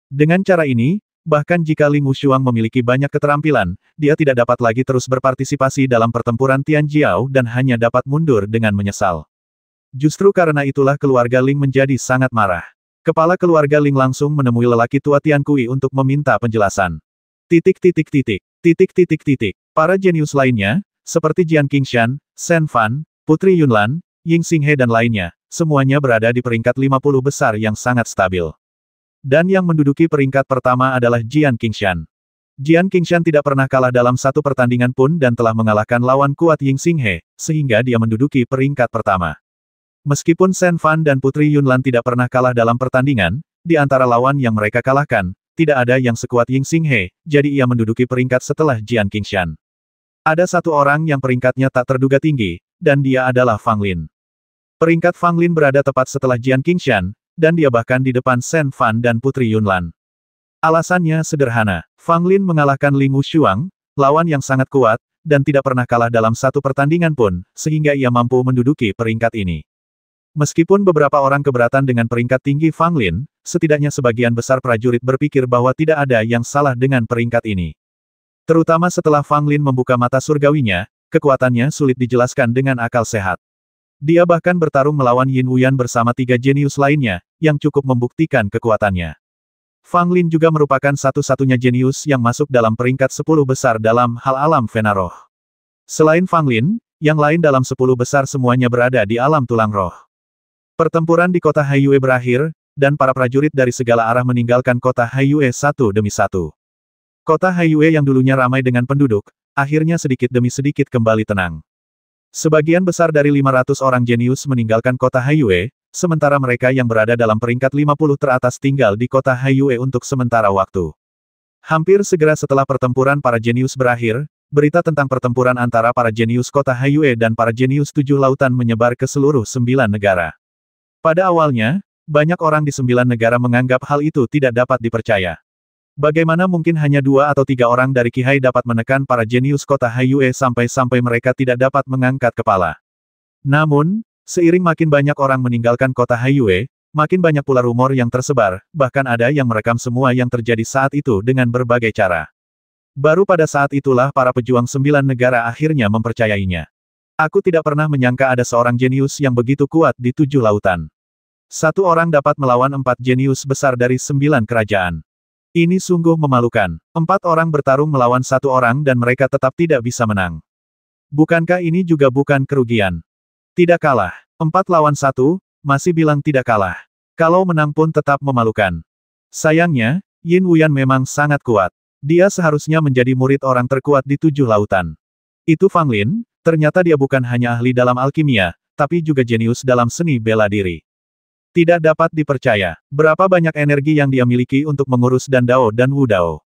Dengan cara ini, bahkan jika Ling Wushuang memiliki banyak keterampilan, dia tidak dapat lagi terus berpartisipasi dalam pertempuran Tianjiao dan hanya dapat mundur dengan menyesal. Justru karena itulah keluarga Ling menjadi sangat marah. Kepala keluarga Ling langsung menemui lelaki tua Tian Kui untuk meminta penjelasan. Para jenius lainnya, seperti Jian Qingshan, Shen Fan, Putri Yunlan, Ying Xinghe dan lainnya, semuanya berada di peringkat 50 besar yang sangat stabil. Dan yang menduduki peringkat pertama adalah Jian Qingshan. Jian Qingshan tidak pernah kalah dalam satu pertandingan pun dan telah mengalahkan lawan kuat Ying Xinghe, sehingga dia menduduki peringkat pertama. Meskipun Shen Fan dan Putri Yunlan tidak pernah kalah dalam pertandingan, di antara lawan yang mereka kalahkan, tidak ada yang sekuat Ying Xinghe, jadi ia menduduki peringkat setelah Jian Qingshan. Ada satu orang yang peringkatnya tak terduga tinggi, dan dia adalah Fang Lin. Peringkat Fang Lin berada tepat setelah Jian Qingshan, dan dia bahkan di depan Shen Fan dan Putri Yunlan. Alasannya sederhana, Fang Lin mengalahkan Ling Wushuang, lawan yang sangat kuat, dan tidak pernah kalah dalam satu pertandingan pun, sehingga ia mampu menduduki peringkat ini. Meskipun beberapa orang keberatan dengan peringkat tinggi Fang Lin, setidaknya sebagian besar prajurit berpikir bahwa tidak ada yang salah dengan peringkat ini. Terutama setelah Fang Lin membuka mata surgawinya, kekuatannya sulit dijelaskan dengan akal sehat. Dia bahkan bertarung melawan Yin Wuyan bersama 3 jenius lainnya, yang cukup membuktikan kekuatannya. Fang Lin juga merupakan satu-satunya jenius yang masuk dalam peringkat 10 besar dalam hal alam fena roh. Selain Fang Lin, yang lain dalam 10 besar semuanya berada di alam tulang roh. Pertempuran di kota Haiyue berakhir, dan para prajurit dari segala arah meninggalkan kota Haiyue satu demi satu. Kota Haiyue yang dulunya ramai dengan penduduk, akhirnya sedikit demi sedikit kembali tenang. Sebagian besar dari 500 orang jenius meninggalkan kota Haiyue, sementara mereka yang berada dalam peringkat 50 teratas tinggal di kota Haiyue untuk sementara waktu. Hampir segera setelah pertempuran para jenius berakhir, berita tentang pertempuran antara para jenius kota Haiyue dan para jenius 7 lautan menyebar ke seluruh 9 negara. Pada awalnya, banyak orang di 9 negara menganggap hal itu tidak dapat dipercaya. Bagaimana mungkin hanya 2 atau 3 orang dari Qihai dapat menekan para jenius kota Haiyue sampai-sampai mereka tidak dapat mengangkat kepala. Namun, seiring makin banyak orang meninggalkan kota Haiyue, makin banyak pula rumor yang tersebar, bahkan ada yang merekam semua yang terjadi saat itu dengan berbagai cara. Baru pada saat itulah para pejuang 9 negara akhirnya mempercayainya. Aku tidak pernah menyangka ada seorang jenius yang begitu kuat di 7 lautan. Satu orang dapat melawan 4 jenius besar dari 9 kerajaan. Ini sungguh memalukan. 4 orang bertarung melawan 1 orang dan mereka tetap tidak bisa menang. Bukankah ini juga bukan kerugian? Tidak kalah. 4 lawan 1, masih bilang tidak kalah. Kalau menang pun tetap memalukan. Sayangnya, Yin Wuyan memang sangat kuat. Dia seharusnya menjadi murid orang terkuat di 7 lautan. Itu Fang Lin, ternyata dia bukan hanya ahli dalam alkimia, tapi juga jenius dalam seni bela diri. Tidak dapat dipercaya, berapa banyak energi yang dia miliki untuk mengurus Dan Dao dan Wu Dao.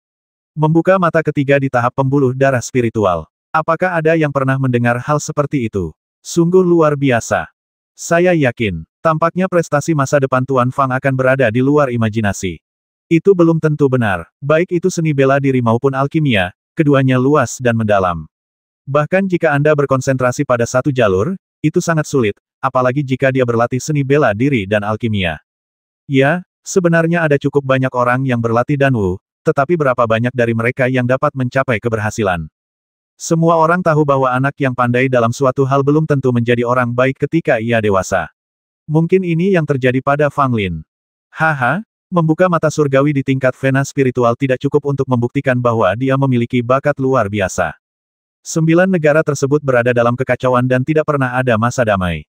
Membuka mata ketiga di tahap pembuluh darah spiritual. Apakah ada yang pernah mendengar hal seperti itu? Sungguh luar biasa. Saya yakin, tampaknya prestasi masa depan Tuan Fang akan berada di luar imajinasi. Itu belum tentu benar, baik itu seni bela diri maupun alkimia, keduanya luas dan mendalam. Bahkan jika Anda berkonsentrasi pada satu jalur, itu sangat sulit, apalagi jika dia berlatih seni bela diri dan alkimia. Ya, sebenarnya ada cukup banyak orang yang berlatih Danwu, tetapi berapa banyak dari mereka yang dapat mencapai keberhasilan? Semua orang tahu bahwa anak yang pandai dalam suatu hal belum tentu menjadi orang baik ketika ia dewasa. Mungkin ini yang terjadi pada Fang Lin. Haha, membuka mata surgawi di tingkat vena spiritual tidak cukup untuk membuktikan bahwa dia memiliki bakat luar biasa. 9 negara tersebut berada dalam kekacauan dan tidak pernah ada masa damai.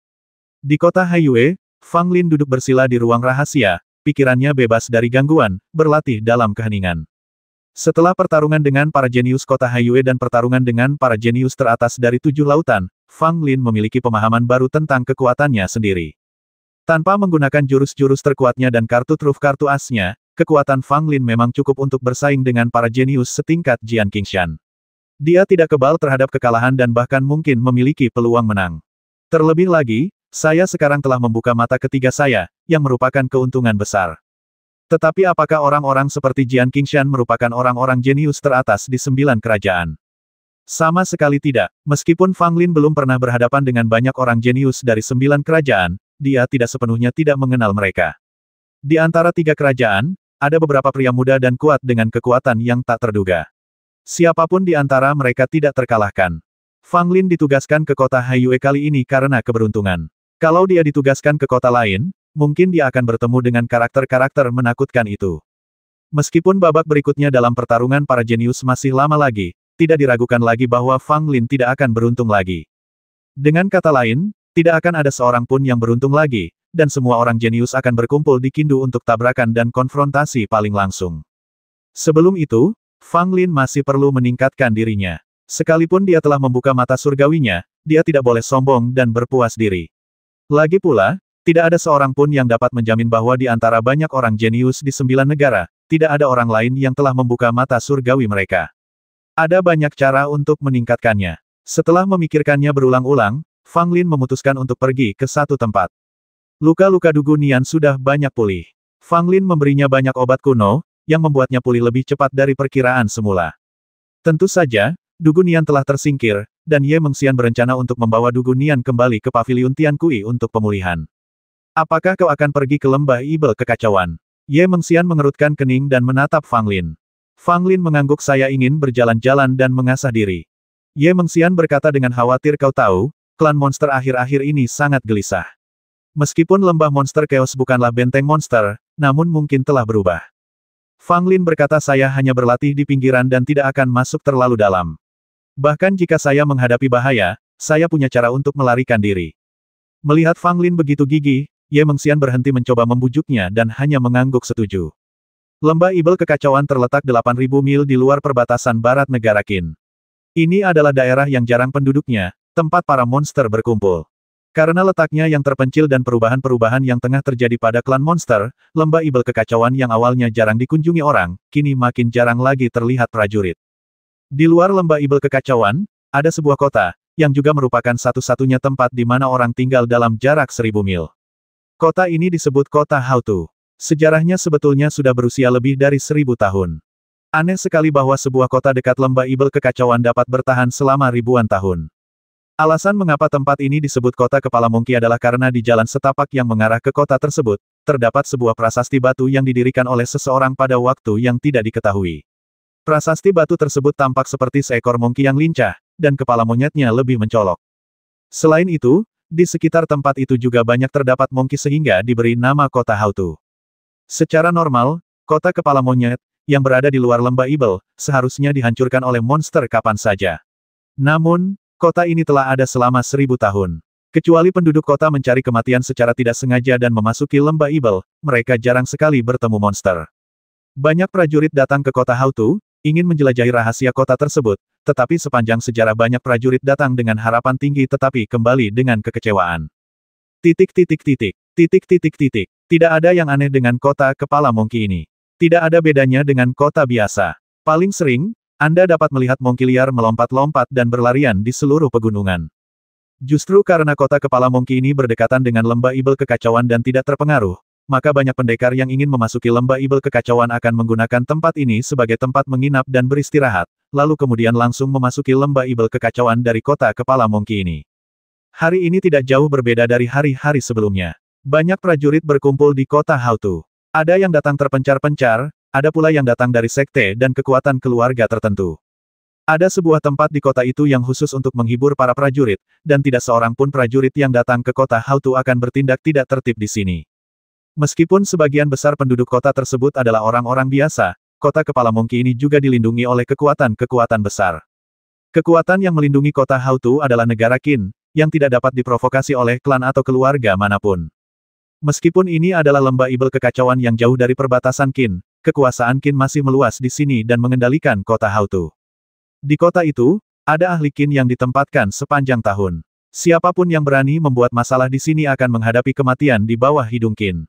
Di kota Haiyue, Fang Lin duduk bersila di ruang rahasia, pikirannya bebas dari gangguan, berlatih dalam keheningan. Setelah pertarungan dengan para jenius kota Haiyue dan pertarungan dengan para jenius teratas dari 7 lautan, Fang Lin memiliki pemahaman baru tentang kekuatannya sendiri. Tanpa menggunakan jurus-jurus terkuatnya dan kartu truf kartu asnya, kekuatan Fang Lin memang cukup untuk bersaing dengan para jenius setingkat Jian Qingshan. Dia tidak kebal terhadap kekalahan dan bahkan mungkin memiliki peluang menang. Terlebih lagi, saya sekarang telah membuka mata ketiga saya, yang merupakan keuntungan besar. Tetapi apakah orang-orang seperti Jian Qingshan merupakan orang-orang jenius teratas di 9 kerajaan? Sama sekali tidak, meskipun Fang Lin belum pernah berhadapan dengan banyak orang jenius dari 9 kerajaan, dia tidak sepenuhnya tidak mengenal mereka. Di antara 3 kerajaan, ada beberapa pria muda dan kuat dengan kekuatan yang tak terduga. Siapapun di antara mereka tidak terkalahkan. Fang Lin ditugaskan ke kota Haiyue kali ini karena keberuntungan. Kalau dia ditugaskan ke kota lain, mungkin dia akan bertemu dengan karakter-karakter menakutkan itu. Meskipun babak berikutnya dalam pertarungan para jenius masih lama lagi, tidak diragukan lagi bahwa Fang Lin tidak akan beruntung lagi. Dengan kata lain, tidak akan ada seorang pun yang beruntung lagi, dan semua orang jenius akan berkumpul di Kindu untuk tabrakan dan konfrontasi paling langsung. Sebelum itu, Fang Lin masih perlu meningkatkan dirinya. Sekalipun dia telah membuka mata surgawinya, dia tidak boleh sombong dan berpuas diri. Lagi pula, tidak ada seorang pun yang dapat menjamin bahwa di antara banyak orang jenius di 9 negara, tidak ada orang lain yang telah membuka mata surgawi mereka. Ada banyak cara untuk meningkatkannya. Setelah memikirkannya berulang-ulang, Fang Lin memutuskan untuk pergi ke satu tempat. Luka-luka Dugu Nian sudah banyak pulih. Fang Lin memberinya banyak obat kuno, yang membuatnya pulih lebih cepat dari perkiraan semula. Tentu saja, Dugu Nian telah tersingkir, dan Ye Mengxian berencana untuk membawa Dugu Nian kembali ke Paviliun Tian Kui untuk pemulihan. Apakah kau akan pergi ke lembah Ibel kekacauan? Ye Mengxian mengerutkan kening dan menatap Fang Lin. Fang Lin mengangguk, saya ingin berjalan-jalan dan mengasah diri. Ye Mengxian berkata dengan khawatir, kau tahu, klan monster akhir-akhir ini sangat gelisah. Meskipun lembah monster Chaos bukanlah benteng monster, namun mungkin telah berubah. Fang Lin berkata, saya hanya berlatih di pinggiran dan tidak akan masuk terlalu dalam. Bahkan jika saya menghadapi bahaya, saya punya cara untuk melarikan diri. Melihat Fang Lin begitu gigih, Ye Mengxian berhenti mencoba membujuknya dan hanya mengangguk setuju. Lembah Ibel kekacauan terletak 8.000 mil di luar perbatasan barat negara Qin. Ini adalah daerah yang jarang penduduknya, tempat para monster berkumpul. Karena letaknya yang terpencil dan perubahan-perubahan yang tengah terjadi pada klan monster, lembah Ibel kekacauan yang awalnya jarang dikunjungi orang, kini makin jarang lagi terlihat prajurit. Di luar lembah Ibel kekacauan, ada sebuah kota, yang juga merupakan satu-satunya tempat di mana orang tinggal dalam jarak 1000 mil. Kota ini disebut kota Hautu. Sejarahnya sebetulnya sudah berusia lebih dari 1000 tahun. Aneh sekali bahwa sebuah kota dekat lembah Ibel kekacauan dapat bertahan selama ribuan tahun. Alasan mengapa tempat ini disebut kota kepala monkey adalah karena di jalan setapak yang mengarah ke kota tersebut, terdapat sebuah prasasti batu yang didirikan oleh seseorang pada waktu yang tidak diketahui. Prasasti batu tersebut tampak seperti seekor monkey yang lincah, dan kepala monyetnya lebih mencolok. Selain itu, Di sekitar tempat itu juga banyak terdapat monkey sehingga diberi nama kota Hautu. Secara normal, kota kepala monyet, yang berada di luar lembah Ibel, seharusnya dihancurkan oleh monster kapan saja. Namun, kota ini telah ada selama 1000 tahun. Kecuali penduduk kota mencari kematian secara tidak sengaja dan memasuki lembah Ibel, mereka jarang sekali bertemu monster. Banyak prajurit datang ke kota Hautu, ingin menjelajahi rahasia kota tersebut, tetapi sepanjang sejarah banyak prajurit datang dengan harapan tinggi tetapi kembali dengan kekecewaan. Titik titik titik. Titik titik titik. Tidak ada yang aneh dengan kota kepala monkey ini. Tidak ada bedanya dengan kota biasa. Paling sering, Anda dapat melihat monkey liar melompat-lompat dan berlarian di seluruh pegunungan. Justru karena kota kepala monkey ini berdekatan dengan lembah Ibel kekacauan dan tidak terpengaruh, maka banyak pendekar yang ingin memasuki lembah Ibel kekacauan akan menggunakan tempat ini sebagai tempat menginap dan beristirahat, lalu kemudian langsung memasuki lembah Ibel kekacauan dari kota kepala monkey ini. Hari ini tidak jauh berbeda dari hari-hari sebelumnya. Banyak prajurit berkumpul di kota Hautu. Ada yang datang terpencar-pencar, ada pula yang datang dari sekte dan kekuatan keluarga tertentu. Ada sebuah tempat di kota itu yang khusus untuk menghibur para prajurit, dan tidak seorang pun prajurit yang datang ke kota Hautu akan bertindak tidak tertib di sini. Meskipun sebagian besar penduduk kota tersebut adalah orang-orang biasa, kota kepala monkey ini juga dilindungi oleh kekuatan-kekuatan besar. Kekuatan yang melindungi kota Hautu adalah negara Qin, yang tidak dapat diprovokasi oleh klan atau keluarga manapun. Meskipun ini adalah lembah Ibel kekacauan yang jauh dari perbatasan Qin, kekuasaan Qin masih meluas di sini dan mengendalikan kota Hautu. Di kota itu, ada ahli Qin yang ditempatkan sepanjang tahun. Siapapun yang berani membuat masalah di sini akan menghadapi kematian di bawah hidung Qin.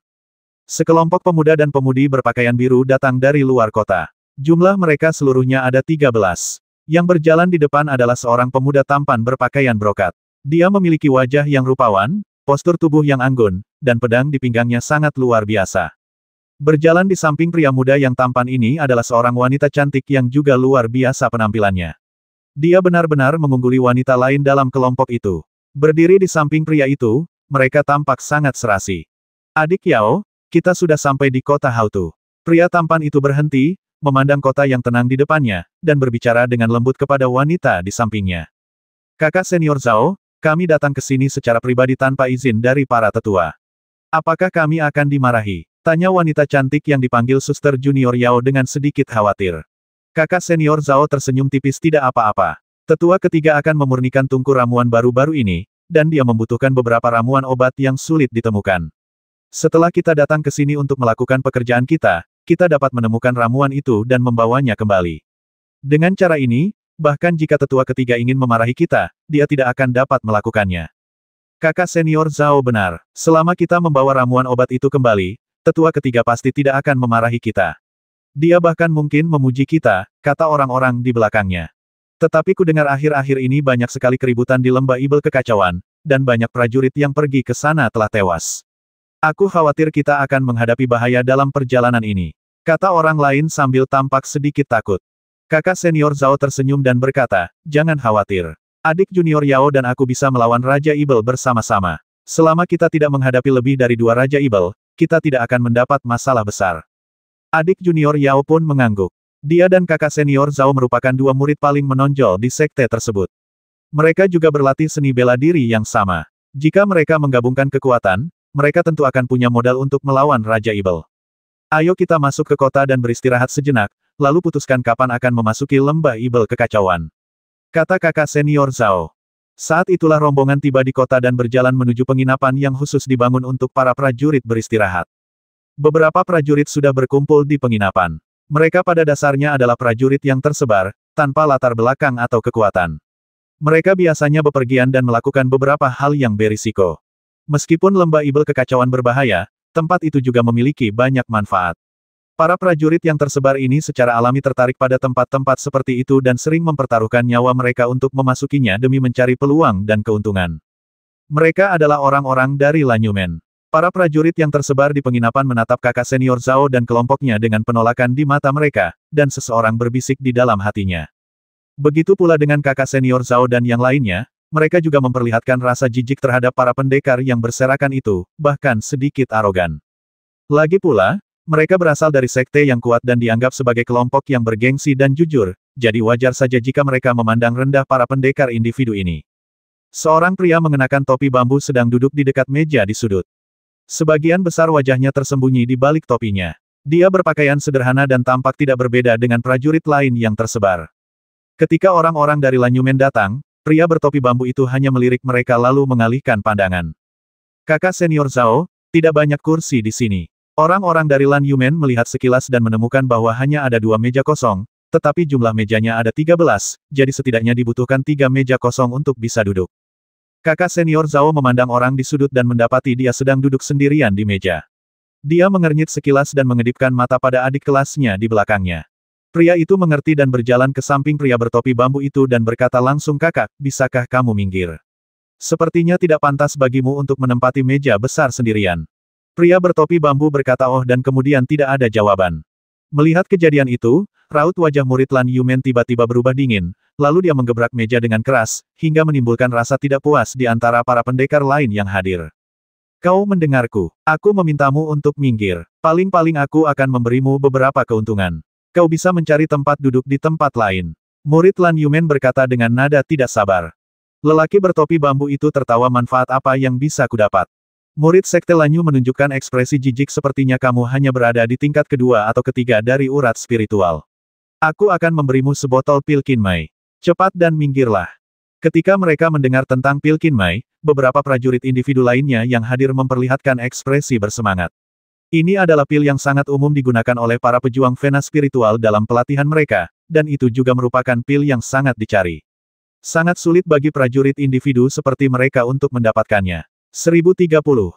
Sekelompok pemuda dan pemudi berpakaian biru datang dari luar kota. Jumlah mereka seluruhnya ada 13. Yang berjalan di depan adalah seorang pemuda tampan berpakaian brokat. Dia memiliki wajah yang rupawan, postur tubuh yang anggun, dan pedang di pinggangnya sangat luar biasa. Berjalan di samping pria muda yang tampan ini adalah seorang wanita cantik yang juga luar biasa penampilannya. Dia benar-benar mengungguli wanita lain dalam kelompok itu. Berdiri di samping pria itu, mereka tampak sangat serasi. Adik Yao, kita sudah sampai di kota Hautu. Pria tampan itu berhenti, memandang kota yang tenang di depannya, dan berbicara dengan lembut kepada wanita di sampingnya. Kakak senior Zhao, kami datang ke sini secara pribadi tanpa izin dari para tetua. Apakah kami akan dimarahi? Tanya wanita cantik yang dipanggil Suster Junior Yao dengan sedikit khawatir. Kakak senior Zhao tersenyum tipis tidak apa-apa. Tetua ketiga akan memurnikan tungku ramuan baru-baru ini, dan dia membutuhkan beberapa ramuan obat yang sulit ditemukan. Setelah kita datang ke sini untuk melakukan pekerjaan kita dapat menemukan ramuan itu dan membawanya kembali. Dengan cara ini, bahkan jika tetua ketiga ingin memarahi kita, dia tidak akan dapat melakukannya. Kakak senior Zhao benar. Selama kita membawa ramuan obat itu kembali, tetua ketiga pasti tidak akan memarahi kita. Dia bahkan mungkin memuji kita, kata orang-orang di belakangnya. Tetapi kudengar akhir-akhir ini banyak sekali keributan di lembah Ibel kekacauan, dan banyak prajurit yang pergi ke sana telah tewas. Aku khawatir kita akan menghadapi bahaya dalam perjalanan ini, kata orang lain sambil tampak sedikit takut. Kakak senior Zhao tersenyum dan berkata, jangan khawatir. Adik junior Yao dan aku bisa melawan Raja Ibel bersama-sama. Selama kita tidak menghadapi lebih dari 2 Raja Ibel, kita tidak akan mendapat masalah besar. Adik junior Yao pun mengangguk. Dia dan kakak senior Zhao merupakan 2 murid paling menonjol di sekte tersebut. Mereka juga berlatih seni bela diri yang sama. Jika mereka menggabungkan kekuatan, mereka tentu akan punya modal untuk melawan Raja Ibel. Ayo kita masuk ke kota dan beristirahat sejenak, lalu putuskan kapan akan memasuki lembah Ibel kekacauan. Kata kakak senior Zhao. Saat itulah rombongan tiba di kota dan berjalan menuju penginapan yang khusus dibangun untuk para prajurit beristirahat. Beberapa prajurit sudah berkumpul di penginapan. Mereka pada dasarnya adalah prajurit yang tersebar, tanpa latar belakang atau kekuatan. Mereka biasanya bepergian dan melakukan beberapa hal yang berisiko. Meskipun lembah Ibel kekacauan berbahaya, tempat itu juga memiliki banyak manfaat. Para prajurit yang tersebar ini secara alami tertarik pada tempat-tempat seperti itu dan sering mempertaruhkan nyawa mereka untuk memasukinya demi mencari peluang dan keuntungan. Mereka adalah orang-orang dari Lanyumen. Para prajurit yang tersebar di penginapan menatap kakak senior Zhao dan kelompoknya dengan penolakan di mata mereka, dan seseorang berbisik di dalam hatinya. Begitu pula dengan kakak senior Zhao dan yang lainnya, mereka juga memperlihatkan rasa jijik terhadap para pendekar yang berserakan itu, bahkan sedikit arogan. Lagi pula, mereka berasal dari sekte yang kuat dan dianggap sebagai kelompok yang bergengsi dan jujur, jadi wajar saja jika mereka memandang rendah para pendekar individu ini. Seorang pria mengenakan topi bambu sedang duduk di dekat meja di sudut. Sebagian besar wajahnya tersembunyi di balik topinya. Dia berpakaian sederhana dan tampak tidak berbeda dengan prajurit lain yang tersebar. Ketika orang-orang dari Lan Yumen datang, pria bertopi bambu itu hanya melirik mereka lalu mengalihkan pandangan. Kakak senior Zhao, tidak banyak kursi di sini. Orang-orang dari Lan Yumen melihat sekilas dan menemukan bahwa hanya ada 2 meja kosong, tetapi jumlah mejanya ada 13, jadi setidaknya dibutuhkan 3 meja kosong untuk bisa duduk. Kakak senior Zhao memandang orang di sudut dan mendapati dia sedang duduk sendirian di meja. Dia mengernyit sekilas dan mengedipkan mata pada adik kelasnya di belakangnya. Pria itu mengerti dan berjalan ke samping pria bertopi bambu itu dan berkata langsung, "Kakak, bisakah kamu minggir? Sepertinya tidak pantas bagimu untuk menempati meja besar sendirian." Pria bertopi bambu berkata "Oh" dan kemudian tidak ada jawaban. Melihat kejadian itu, raut wajah murid Lan Yumen tiba-tiba berubah dingin, lalu dia menggebrak meja dengan keras, hingga menimbulkan rasa tidak puas di antara para pendekar lain yang hadir. "Kau mendengarku. Aku memintamu untuk minggir. Paling-paling aku akan memberimu beberapa keuntungan. Kau bisa mencari tempat duduk di tempat lain." Murid Lan Yumen berkata dengan nada tidak sabar. Lelaki bertopi bambu itu tertawa, "Manfaat apa yang bisa kudapat?" Murid Sekte Lanyu menunjukkan ekspresi jijik, "Sepertinya kamu hanya berada di tingkat kedua atau ketiga dari urat spiritual. Aku akan memberimu sebotol pil Qinmai. Cepat dan minggirlah." Ketika mereka mendengar tentang pil Qinmai, beberapa prajurit individu lainnya yang hadir memperlihatkan ekspresi bersemangat. Ini adalah pil yang sangat umum digunakan oleh para pejuang Vena spiritual dalam pelatihan mereka, dan itu juga merupakan pil yang sangat dicari. Sangat sulit bagi prajurit individu seperti mereka untuk mendapatkannya. 1030.